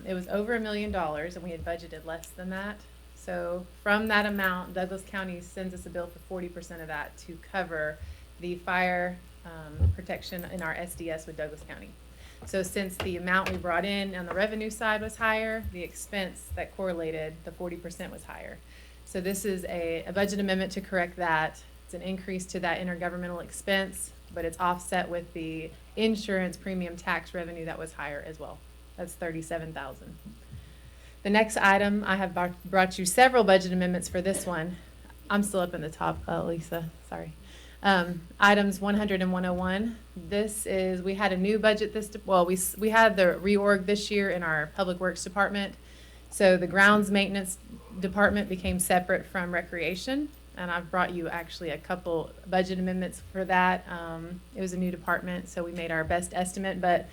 U: it was over $1 million, and we had budgeted less than that. So from that amount, Douglas County sends us a bill for 40% of that to cover the fire protection in our SDS with Douglas County. So since the amount we brought in on the revenue side was higher, the expense that correlated, the 40% was higher. So this is a budget amendment to correct that. It's an increase to that intergovernmental expense, but it's offset with the insurance premium tax revenue that was higher as well. That's $37,000. The next item, I have brought you several budget amendments for this one. I'm still up in the top, Lisa, sorry. Items 100 and 101. This is, we had a new budget we had the reorg this year in our Public Works Department. So the grounds maintenance department became separate from recreation, and I've brought you actually a couple budget amendments for that. It was a new department, so we made our best estimate, but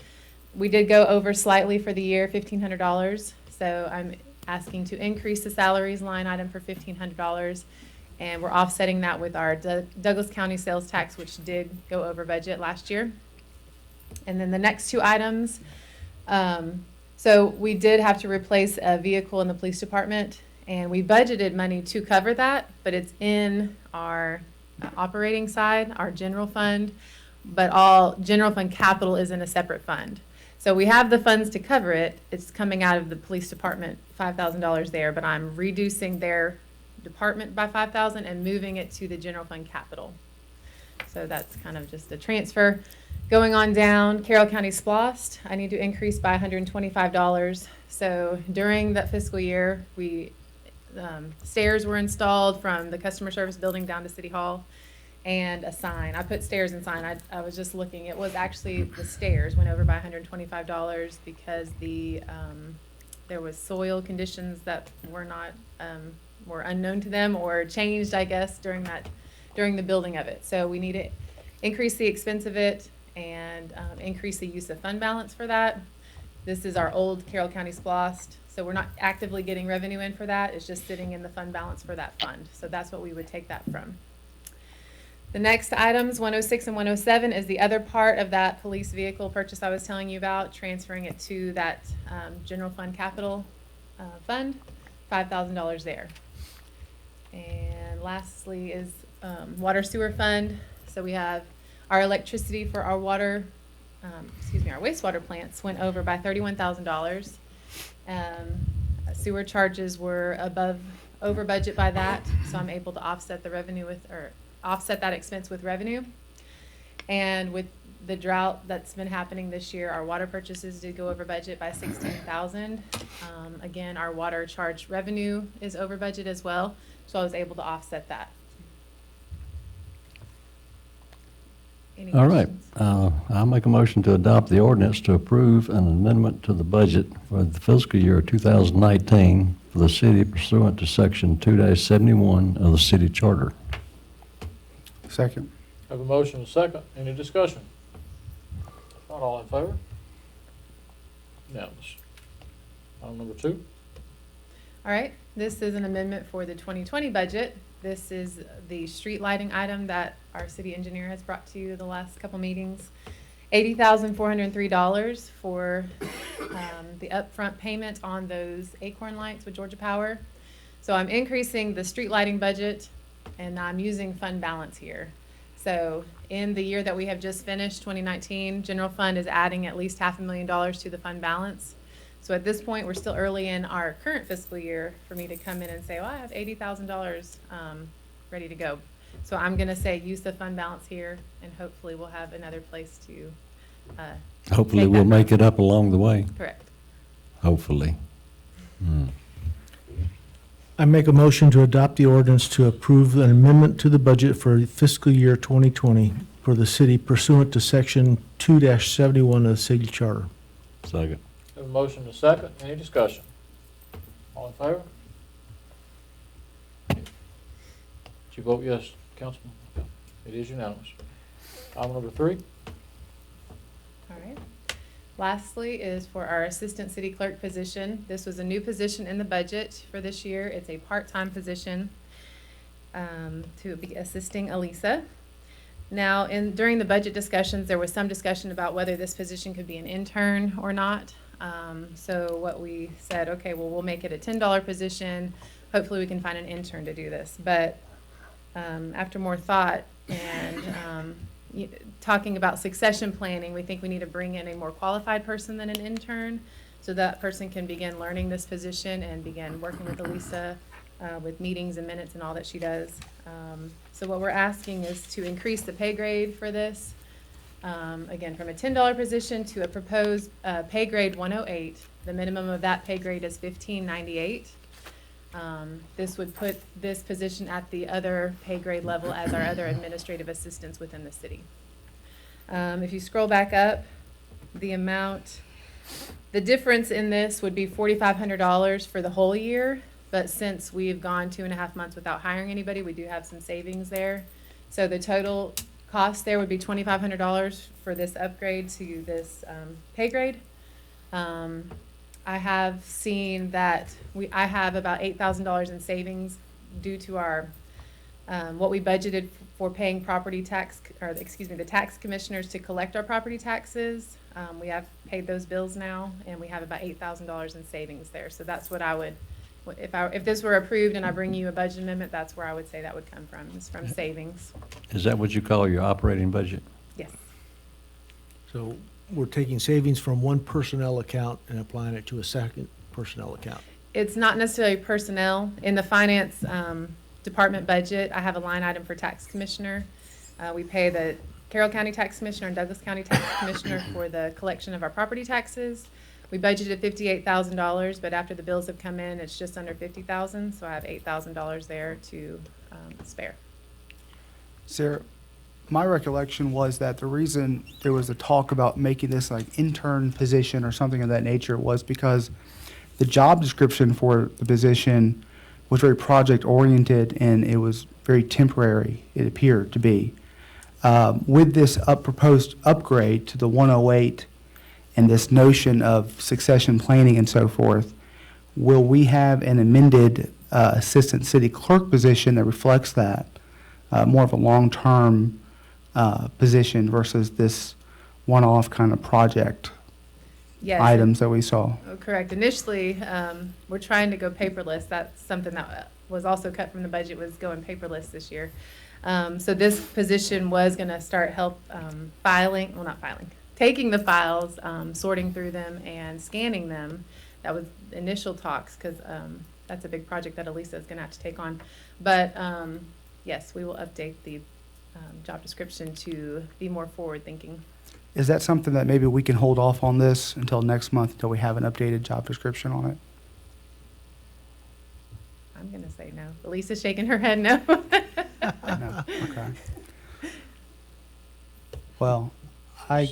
U: we did go over slightly for the year, $1,500. So I'm asking to increase the salaries line item for $1,500, and we're offsetting that with our Douglas County sales tax, which did go over budget last year. And then the next two items, so we did have to replace a vehicle in the police department, and we budgeted money to cover that, but it's in our operating side, our general fund, but all general fund capital is in a separate fund. So we have the funds to cover it. It's coming out of the police department, $5,000 there, but I'm reducing their department by $5,000 and moving it to the general fund capital. So that's kind of just a transfer. Going on down, Carroll County SPLOST, I need to increase by $125. So during that fiscal year, we stairs were installed from the customer service building down to City Hall, and a sign. I put stairs and sign. I was just looking. It was actually the stairs went over by $125 because there was soil conditions that were not were unknown to them or changed, I guess, during the building of it. So we need to increase the expense of it and increase the use of fund balance for that. This is our old Carroll County SPLOST. So we're not actively getting revenue in for that. It's just sitting in the fund balance for that fund. So that's what we would take that from. The next items, 106 and 107, is the other part of that police vehicle purchase I was telling you about, transferring it to that general fund capital fund, $5,000 there. And lastly is water sewer fund. So we have our electricity for our water, our wastewater plants went over by $31,000. Sewer charges were over budget by that, so I'm able to offset the revenue offset that expense with revenue. And with the drought that's been happening this year, our water purchases did go over budget by $16,000. Again, our water charge revenue is over budget as well, so I was able to offset that. Any
B: All right.
U: questions?
B: I'll make a motion to adopt the ordinance to approve an amendment to the budget for the fiscal year 2019 for the city pursuant to Section 2-71 of the city charter.
P: Second.
A: Have a motion and a second. Any discussion? Not all in favor? Unanimous. Item number 2.
U: All right, this is an amendment for the 2020 budget. This is the street lighting item that our city engineer has brought to you the last couple meetings. $80,403 for the upfront payment on those Acorn lights with Georgia Power. So I'm increasing the street lighting budget, and I'm using fund balance here. So in the year that we have just finished, 2019, general fund is adding at least $500,000 to the fund balance. So at this point, we're still early in our current fiscal year for me to come in and say, well, I have $80,000 ready to go. So I'm going to say use the fund balance here, and hopefully we'll have another place to
B: Hopefully we'll make it up along the way.
U: Correct.
B: Hopefully.
H: I make a motion to adopt the ordinance to approve an amendment to the budget for fiscal year 2020 for the city pursuant to Section 2-71 of the city charter.
B: Second.
A: Have a motion and a second. Any discussion? All in favor? Did you vote yes, Councilman? Okay. It is unanimous. Item number 3.
U: All right. Lastly is for our assistant city clerk position. This was a new position in the budget for this year. It's a part-time position to be assisting Elisa. Now, during the budget discussions, there was some discussion about whether this position could be an intern or not. So what we said, okay, well, we'll make it a $10 position. Hopefully we can find an intern to do this. But after more thought and talking about succession planning, we think we need to bring in a more qualified person than an intern, so that person can begin learning this position and begin working with Elisa with meetings and minutes and all that she does. So what we're asking is to increase the pay grade for this, again, from a $10 position to a proposed pay grade 108. The minimum of that pay grade is $15.98. This would put this position at the other pay grade level as our other administrative assistants within the city. If you scroll back up, the difference in this would be $4,500 for the whole year, but since we've gone 2.5 months without hiring anybody, we do have some savings there. So the total cost there would be $2,500 for this upgrade to this pay grade. I have seen that I have about $8,000 in savings due to our what we budgeted for paying property tax, or excuse me, the tax commissioners to collect our property taxes. We have paid those bills now, and we have about $8,000 in savings there. So that's what I would, if this were approved and I bring you a budget amendment, that's where I would say that would come from, is from savings.
B: Is that what you call your operating budget?
U: Yes.
H: So we're taking savings from one personnel account and applying it to a second personnel account.
U: It's not necessarily personnel. In the finance department budget, I have a line item for tax commissioner. We pay the Carroll County Tax Commissioner and Douglas County Tax Commissioner for the collection of our property taxes. We budgeted $58,000, but after the bills have come in, it's just under $50,000, so I have $8,000 there to spare.
P: Sarah, my recollection was that the reason there was a talk about making this like intern position or something of that nature was because the job description for the position was very project oriented and it was very temporary, it appeared to be. With this proposed upgrade to the 108 and this notion of succession planning and so forth, will we have an amended assistant city clerk position that reflects that, more of a long-term position versus this one-off kind of project
U: Yes.
P: items that we saw?
U: Oh, correct. Initially, we're trying to go paperless. That's something that was also cut from the budget, was going paperless this year. So this position was going to start taking the files, sorting through them, and scanning them. That was initial talks, because that's a big project that Elisa is going to have to take on. But yes, we will update the job description to be more forward-thinking.
P: Is that something that maybe we can hold off on this until next month, until we have an updated job description on it?
U: I'm going to say no. Elisa's shaking her head no.
P: No, okay. Well, I'm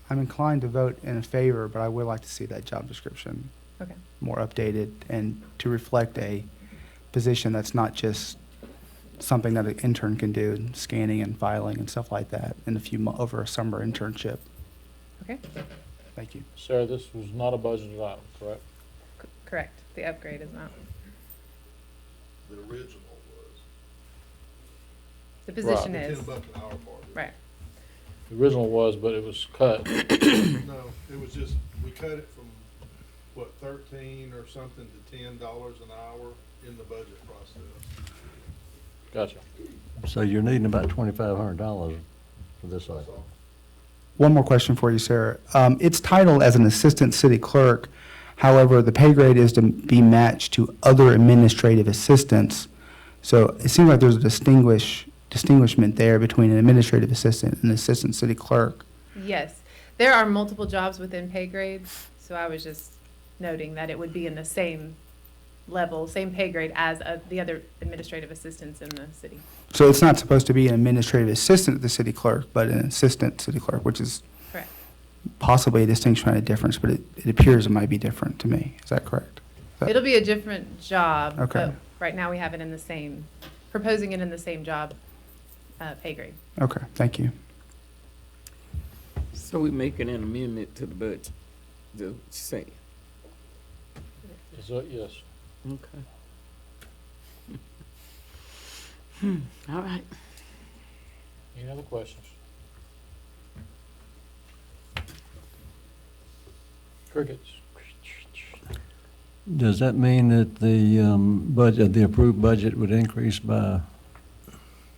P: inclined to vote in favor, but I would like to see that job description
U: Okay.
P: more updated and to reflect a position that's not just something that an intern can do, scanning and filing and stuff like that in over a summer internship.
U: Okay.
P: Thank you.
A: Sarah, this was not a budgeted item, correct?
U: Correct. The upgrade is not.
C: The original was.
U: The position
A: Right.
U: is.
C: $10 an hour part.
U: Right.
A: The original was, but it was cut.
C: No, it was just, we cut it from, what, 13 or something to $10 an hour in the budget process.
A: Gotcha.
B: So you're needing about $2,500 for this item.
P: One more question for you, Sarah. It's titled as an assistant city clerk. However, the pay grade is to be matched to other administrative assistants. So it seems like there's a distinguishment there between an administrative assistant and an assistant city clerk.
U: Yes. There are multiple jobs within pay grades, so I was just noting that it would be in the same level, same pay grade as the other administrative assistants in the city.
P: So it's not supposed to be an administrative assistant to the city clerk, but an assistant city clerk, which is
U: Correct.
P: possibly a distinction and a difference, but it appears it might be different to me. Is that correct?
U: It'll be a different job,
P: Okay.
U: but right now we have it in the same proposing it in the same job pay grade.
P: Okay, thank you.
D: So we making an amendment to the budget, the say.
A: Is that, yes.
D: Okay. All right.
A: Any other questions? Crickets.
B: Does that mean that the budget, the approved budget would increase by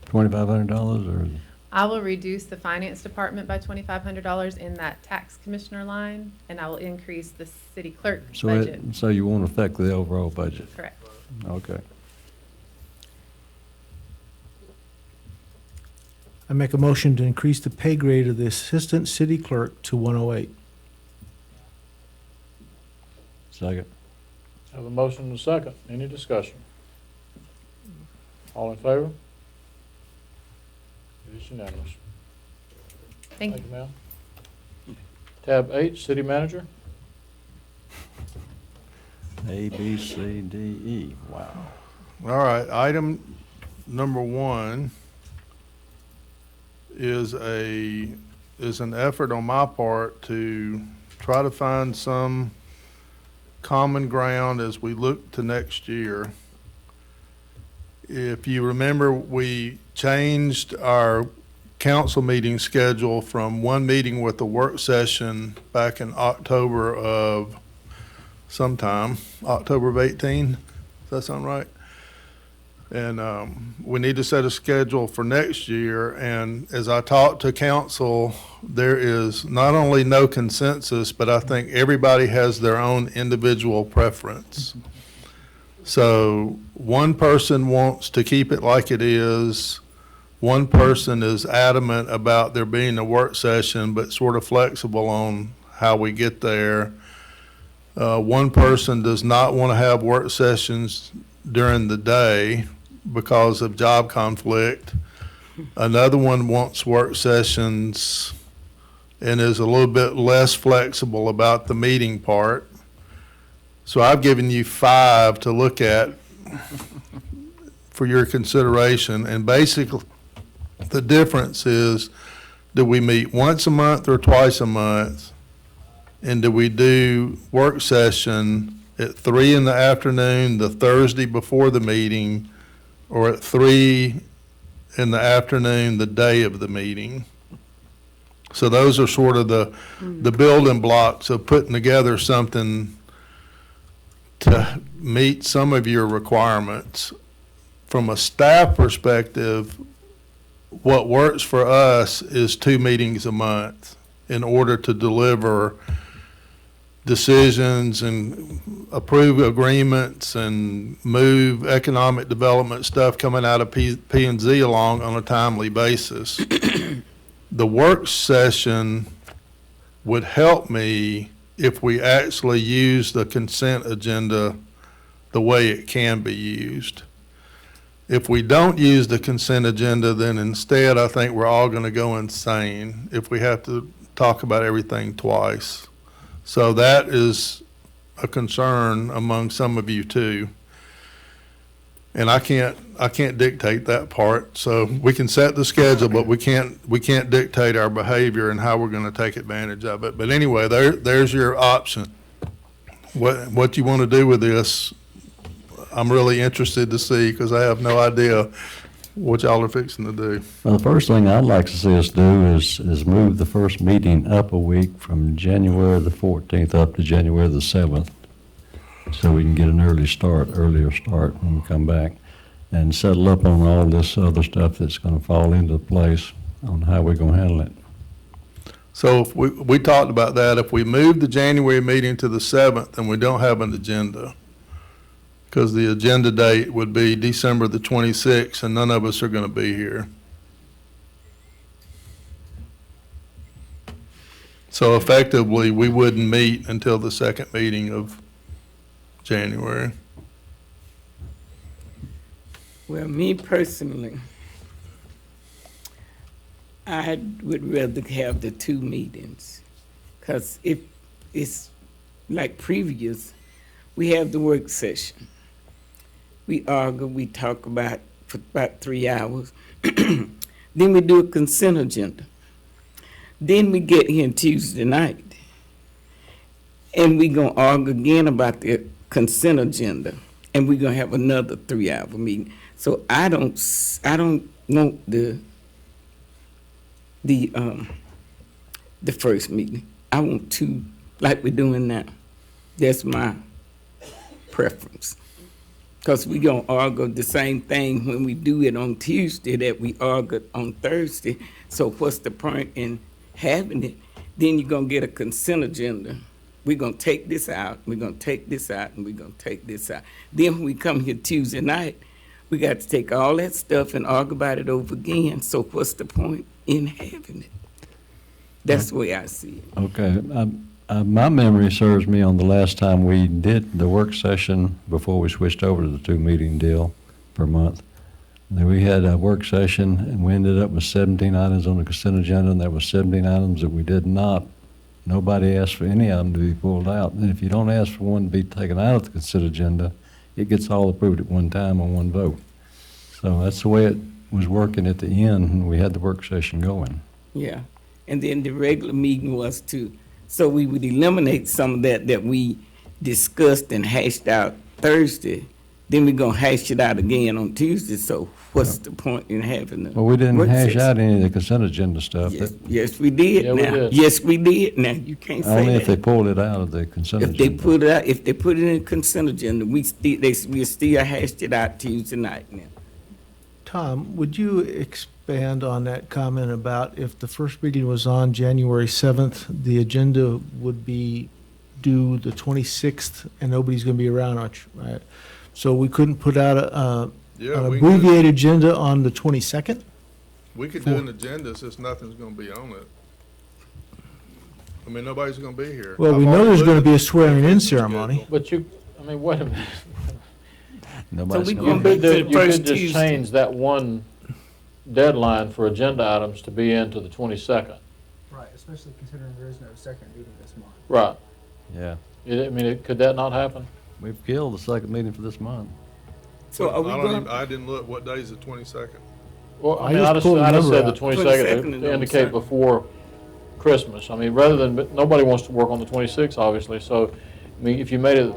B: $2,500 or?
U: I will reduce the finance department by $2,500 in that tax commissioner line, and I will increase the city clerk budget.
B: So you won't affect the overall budget?
U: Correct.
B: Okay.
H: I make a motion to increase the pay grade of the assistant city clerk to 108.
B: Second.
A: Have a motion and a second. Any discussion? All in favor? It is unanimous.
U: Thank you.
A: Ma'am. Tab 8, City Manager.
B: A, B, C, D, E. Wow.
C: All right, item number 1 is an effort on my part to try to find some common ground as we look to next year. If you remember, we changed our council meeting schedule from one meeting with a work session back in October of sometime, October of 18. Does that sound right? And we need to set a schedule for next year. And as I talked to council, there is not only no consensus, but I think everybody has their own individual preference. So one person wants to keep it like it is. One person is adamant about there being a work session, but sort of flexible on how we get there. One person does not want to have work sessions during the day because of job conflict. Another one wants work sessions and is a little bit less flexible about the meeting part. So I've given you 5 to look at for your consideration. And basically, the difference is, do we meet once a month or twice a month? And do we do work session at 3 in the afternoon, the Thursday before the meeting, or at 3 in the afternoon, the day of the meeting? So those are sort of the building blocks of putting together something to meet some of your requirements. From a staff perspective, what works for us is 2 meetings a month in order to deliver decisions and approve agreements and move economic development stuff coming out of P&Z along on a timely basis. The work session would help me if we actually use the consent agenda the way it can be used. If we don't use the consent agenda, then instead I think we're all going to go insane if we have to talk about everything twice. So that is a concern among some of you too. And I can't dictate that part. So we can set the schedule, but we can't dictate our behavior and how we're going to take advantage of it. But anyway, there's your option. What you want to do with this, I'm really interested to see, because I have no idea what y'all are fixing to do.
B: Well, the first thing I'd like to see us do is move the first meeting up a week from January the 14th up to January the 7th, so we can get an earlier start when we come back, and settle up on all this other stuff that's going to fall into place on how we're going to handle it.
C: So if we talked about that. If we move the January meeting to the 7th, then we don't have an agenda, because the agenda date would be December the 26th, and none of us are going to be here. So effectively, we wouldn't meet until the second meeting of January.
D: Well, me personally, I would rather have the 2 meetings, because if it's like previous, we have the work session. We argue, we talk about for about 3 hours. Then we do a consent agenda. Then we get here Tuesday night, and we gonna argue again about the consent agenda, and we gonna have another 3-hour meeting. So I don't want the first meeting. I want 2, like we're doing now. That's my preference. Because we gonna argue the same thing when we do it on Tuesday that we argued on Thursday. So what's the point in having it? Then you're gonna get a consent agenda. We're gonna take this out, we're gonna take this out, and we're gonna take this out. Then when we come here Tuesday night, we got to take all that stuff and argue about it over again. So what's the point in having it? That's the way I see it.
B: Okay, my memory serves me on the last time we did the work session before we switched over to the 2-meeting deal per month. Then we had a work session and we ended up with 17 items on the consent agenda, and there were 17 items that we did not. Nobody asked for any of them to be pulled out. And if you don't ask for one to be taken out of the consent agenda, it gets all approved at one time on one vote. So that's the way it was working at the end when we had the work session going.
D: Yeah, and then the regular meeting was so we would eliminate some of that we discussed and hashed out Thursday. Then we're gonna hash it out again on Tuesday, so what's the point in having the
B: Well, we didn't
D: work
B: hash
D: session?
B: out any of the consent agenda stuff.
D: Yes, we did
A: Yeah, we
D: now.
A: did.
D: Yes, we did now. You can't say
B: Only if they
D: that.
B: pulled it out of the consent
D: If they
B: agenda.
D: put it out, if they put it in the consent agenda, we still hashed it out Tuesday night now.
H: Tom, would you expand on that comment about if the first meeting was on January 7th, the agenda would be due the 26th, and nobody's going to be around, right? So we couldn't put out
C: Yeah,
H: an
C: we could.
H: abbreviated agenda on the 22nd?
C: We could do an agenda since nothing's gonna be on it. I mean, nobody's gonna be here.
H: Well, we
C: I've
H: know
C: already
H: there's going to
C: looked
H: be a
C: at
H: swearing-in
C: the
H: ceremony.
A: But wait a minute.
B: Nobody's
D: we
B: gonna
D: gonna
B: be-
A: You could,
D: to the
A: you
D: first
A: could just
D: Tuesday.
A: change that one deadline for agenda items to be into the 22nd.
E: Right, especially considering there is no second meeting this month.
A: Right.
B: Yeah,
A: Could that not happen?
B: we've killed the second meeting for this month.
D: So are we going?
C: I didn't look, what day is the 22nd?
A: Well,
H: I just pulled the
A: I just
H: number
A: said the
H: out.
A: 22nd
D: 22nd
A: to
D: is
A: indicate
D: on
A: before Christmas. I mean, rather than, but nobody wants to work on the 26th, obviously, so, I mean, if you made it,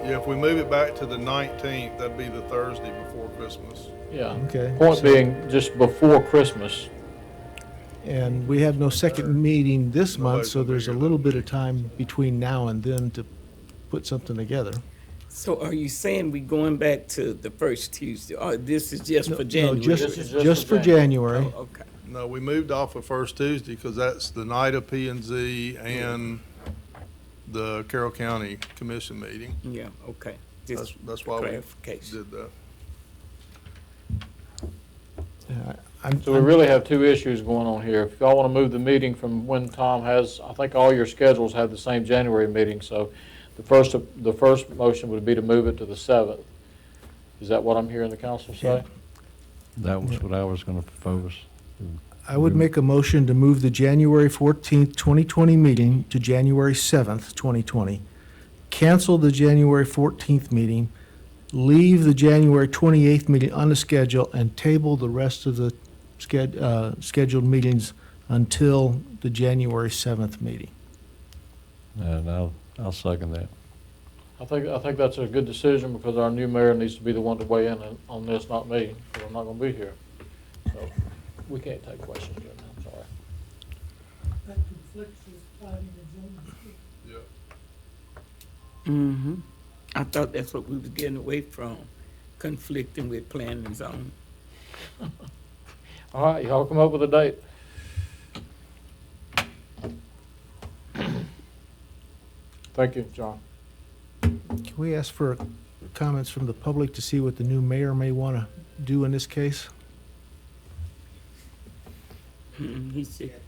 C: Yeah, if we move it back to the 19th, that'd be the Thursday before Christmas.
A: yeah.
H: Okay.
A: Point
H: so-
A: being, just before Christmas.
H: And we have no second meeting this month,
C: Nobody's
H: so
C: gonna be
H: there's a
C: here
H: little
C: that
H: bit of time between now and then to put something together.
D: So are you saying we going back to the first Tuesday, or this is just
H: No,
D: for
H: no,
D: January?
A: This is
H: just for January.
D: Oh, okay.
C: No, we moved off of first Tuesday because that's the night of P and Z and the Carroll County Commission meeting.
D: Yeah, okay. Just
C: That's why we
D: clarification.
C: did that.
A: So we really have two issues going on here. If y'all want to move the meeting from when Tom has, I think all your schedules have the same January meeting, so the first motion would be to move it to the 7th. Is that what I'm hearing the council say?
B: That was what I was gonna propose.
H: I would make a motion to move the January 14th, 2020 meeting to January 7th, 2020. Cancel the January 14th meeting, leave the January 28th meeting on the schedule, and table the rest of the scheduled meetings until the January 7th meeting.
B: And I'll second that.
A: I think that's a good decision because our new mayor needs to be the one to weigh in on this, not me, because I'm not gonna be here. So we can't take questions right now, I'm sorry.
I: That conflicts with planning and zoning.
C: Yeah.
D: Mm-hmm. I thought that's what we was getting away from, conflicting with planning and zoning.
A: All right, y'all come up with a date. Thank you, John.
H: Can we ask for comments from the public to see what the new mayor may want to do in this case?
D: He said,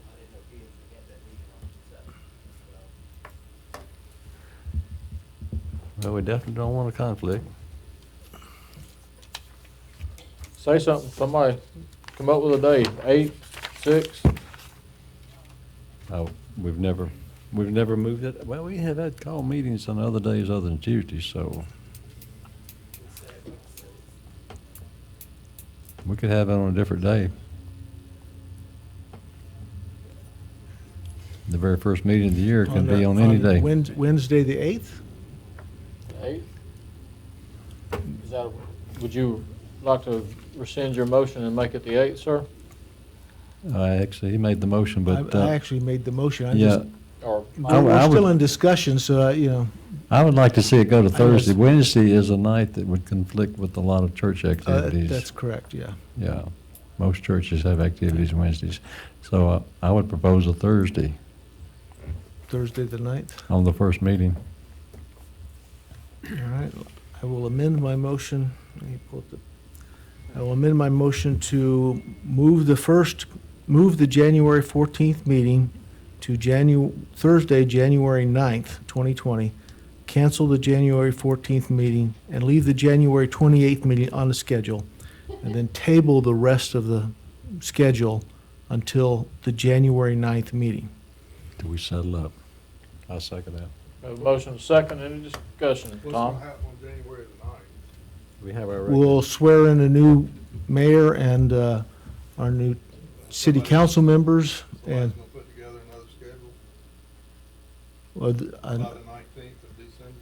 B: Well, we definitely don't want a conflict.
A: Say something, somebody come up with a date, 8, 6.
B: Oh, we've never moved it. Well, we have had call meetings on other days other than Tuesday, so. We could have it on a different day. The very first meeting of the year can be on any day.
H: Wednesday, the 8th?
A: 8th? Is that, would you like to rescind your motion and make it the 8th, sir?
B: Actually, he made the motion, but.
H: I actually made the motion. I
B: Yeah.
H: just-
A: Or
H: We're still in discussion, so,
B: I would like to see it go to Thursday. Wednesday is a night that would conflict with a lot of church activities.
H: That's correct, yeah.
B: Yeah, most churches have activities Wednesdays. So I would propose a Thursday
H: Thursday, the 9th.
B: on the first meeting.
H: All right, I will amend my motion. Let me pull up I will amend my motion to move the January 14th meeting to Thursday, January 9th, 2020. Cancel the January 14th meeting and leave the January 28th meeting on the schedule. And then table the rest of the schedule until the January 9th meeting.
B: Do we settle up? I'll second that.
A: We have a motion second, any discussion,
C: What's
A: Tom?
C: gonna happen on January the 9th?
B: We have our.
H: We'll swear in a new mayor and our new city council members and.
C: Somebody's gonna put together another schedule
H: Well,
C: by the 19th of December?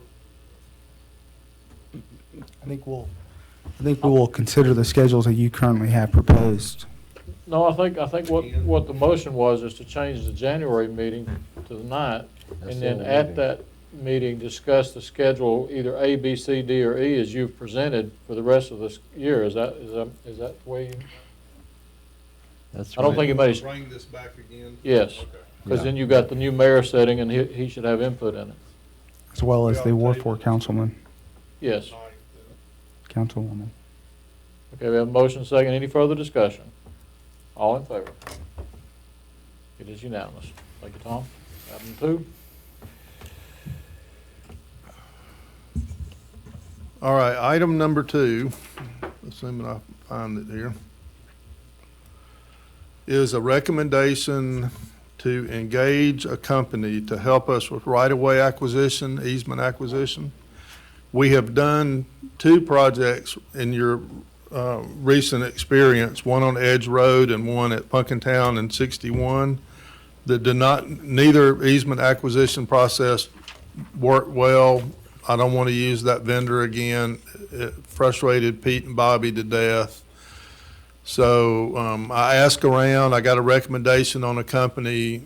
P: I think we will consider the schedules that you currently have proposed.
A: No, I think what the motion was is to change the January meeting to the 9th,
B: That's
A: and
B: the
A: then
B: only
A: at
B: meeting.
A: that meeting, discuss the schedule, either A, B, C, D, or E, as you've presented for the rest of this year. Is that the way you?
B: That's
A: I don't
B: right.
A: think anybody's,
C: Bring this back again?
A: yes,
C: Okay.
A: because
B: Yeah.
A: then you got the new mayor setting, and he should have input in it.
P: As well as the Ward 4 councilman,
A: Yes.
P: councilwoman.
A: Okay, we have a motion second. Any further discussion? All in favor? It is unanimous. Thank you, Tom. Item 2.
C: All right, item number 2, assuming I find it here, is a recommendation to engage a company to help us with right-of-way acquisition, easement acquisition. We have done 2 projects in your recent experience, one on Edge Road and one at Punkintown and 61, that neither easement acquisition process worked well. I don't want to use that vendor again. It frustrated Pete and Bobby to death. So I asked around, I got a recommendation on a company.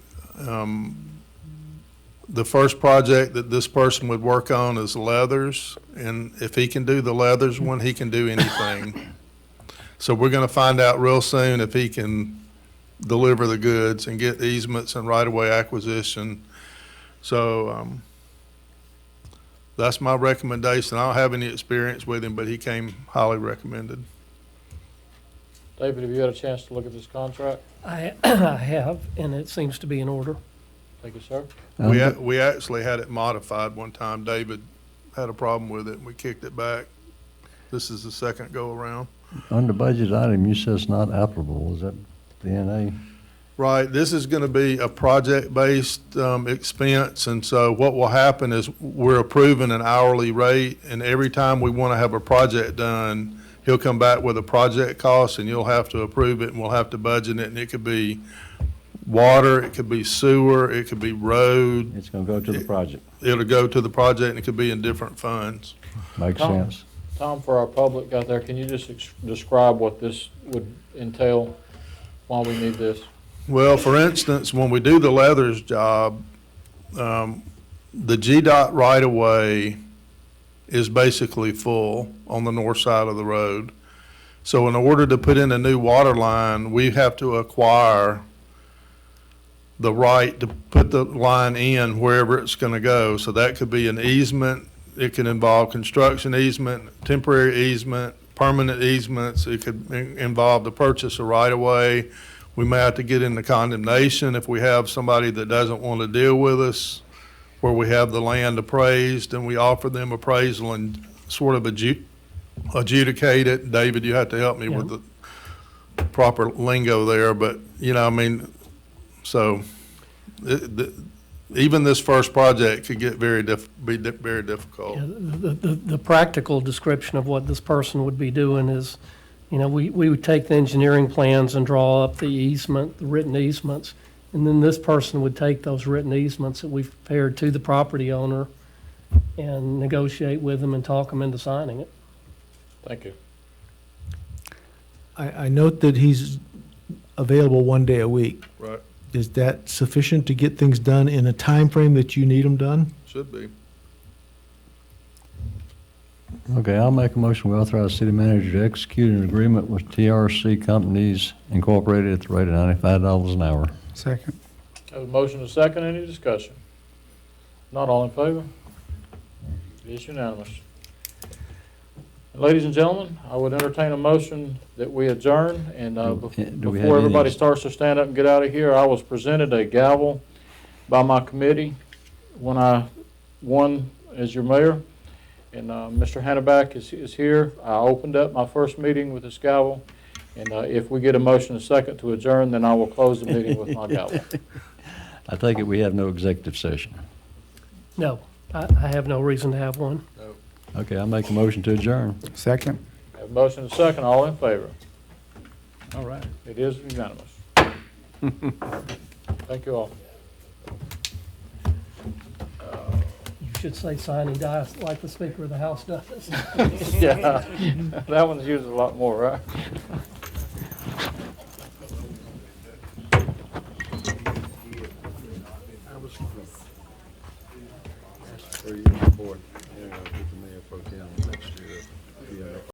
C: The first project that this person would work on is leathers, and if he can do the leathers one, he can do anything. So we're going to find out real soon if he can deliver the goods and get easements and right-of-way acquisition. So that's my recommendation. I don't have any experience with him, but he came highly recommended.
A: David, have you had a chance to look at this contract?
F: I have, and it seems to be in order.
A: Thank you, sir.
C: We actually had it modified one time. David had a problem with it, and we kicked it back. This is the second go-around.
B: On the budget item, you said it's not applicable. Is that the NA?
C: Right, this is going to be a project-based expense, and so what will happen is we're approving an hourly rate, and every time we want to have a project done, he'll come back with a project cost, and you'll have to approve it, and we'll have to budget it, and it could be water, it could be sewer, it could be road.
B: It's going to go to the project.
C: It'll go to the project, and it could be in different funds.
B: Makes
A: Tom?
B: sense.
A: Tom, for our public out there, can you just describe what this would entail, why we need this?
C: Well, for instance, when we do the leathers job, the GDOT right-of-way is basically full on the north side of the road. So in order to put in a new water line, we have to acquire the right to put the line in wherever it's going to go. So that could be an easement. It can involve construction easement, temporary easement, permanent easements. It could involve the purchase of right-of-way. We may have to get into condemnation if we have somebody that doesn't want to deal with us, where we have the land appraised and we offer them appraisal and sort of adjudicate it. David, you have to help me with the proper lingo there, but, so even this first project could get very difficult.
F: Yeah, the practical description of what this person would be doing is You know, we would take the engineering plans and draw up the easement, the written easements, and then this person would take those written easements that we've prepared to the property owner and negotiate with them and talk them into signing it.
A: Thank you.
H: I note that he's available 1 day a week.
C: Right,
H: Is that sufficient to get things done in a time frame that you need them done?
C: should be.
B: Okay, I'll make a motion, we authorize city manager to execute an agreement with TRC Companies Incorporated at the rate of $95 an hour.
P: Second.
A: Have a motion and a second, any discussion? Not all in favor? It is unanimous. Ladies and gentlemen, I would entertain a motion that we adjourn, and
B: Do we have
A: before everybody
B: any-
A: starts to stand up and get out of here, I was presented a gavel by my committee when I won as your mayor, and Mr. Hanneback is here. I opened up my first meeting with this gavel, and if we get a motion and a second to adjourn, then I will close the meeting with my gavel.
B: I take it we have no executive session.
F: No, I have no reason to have one.
B: Okay, I'll make a motion to adjourn.
P: Second.
A: Have a motion and a second, all in favor? All right, it is unanimous. Thank you all.
F: You should say signing dice like the Speaker of the House does.
A: Yeah, that one's used a lot more, right?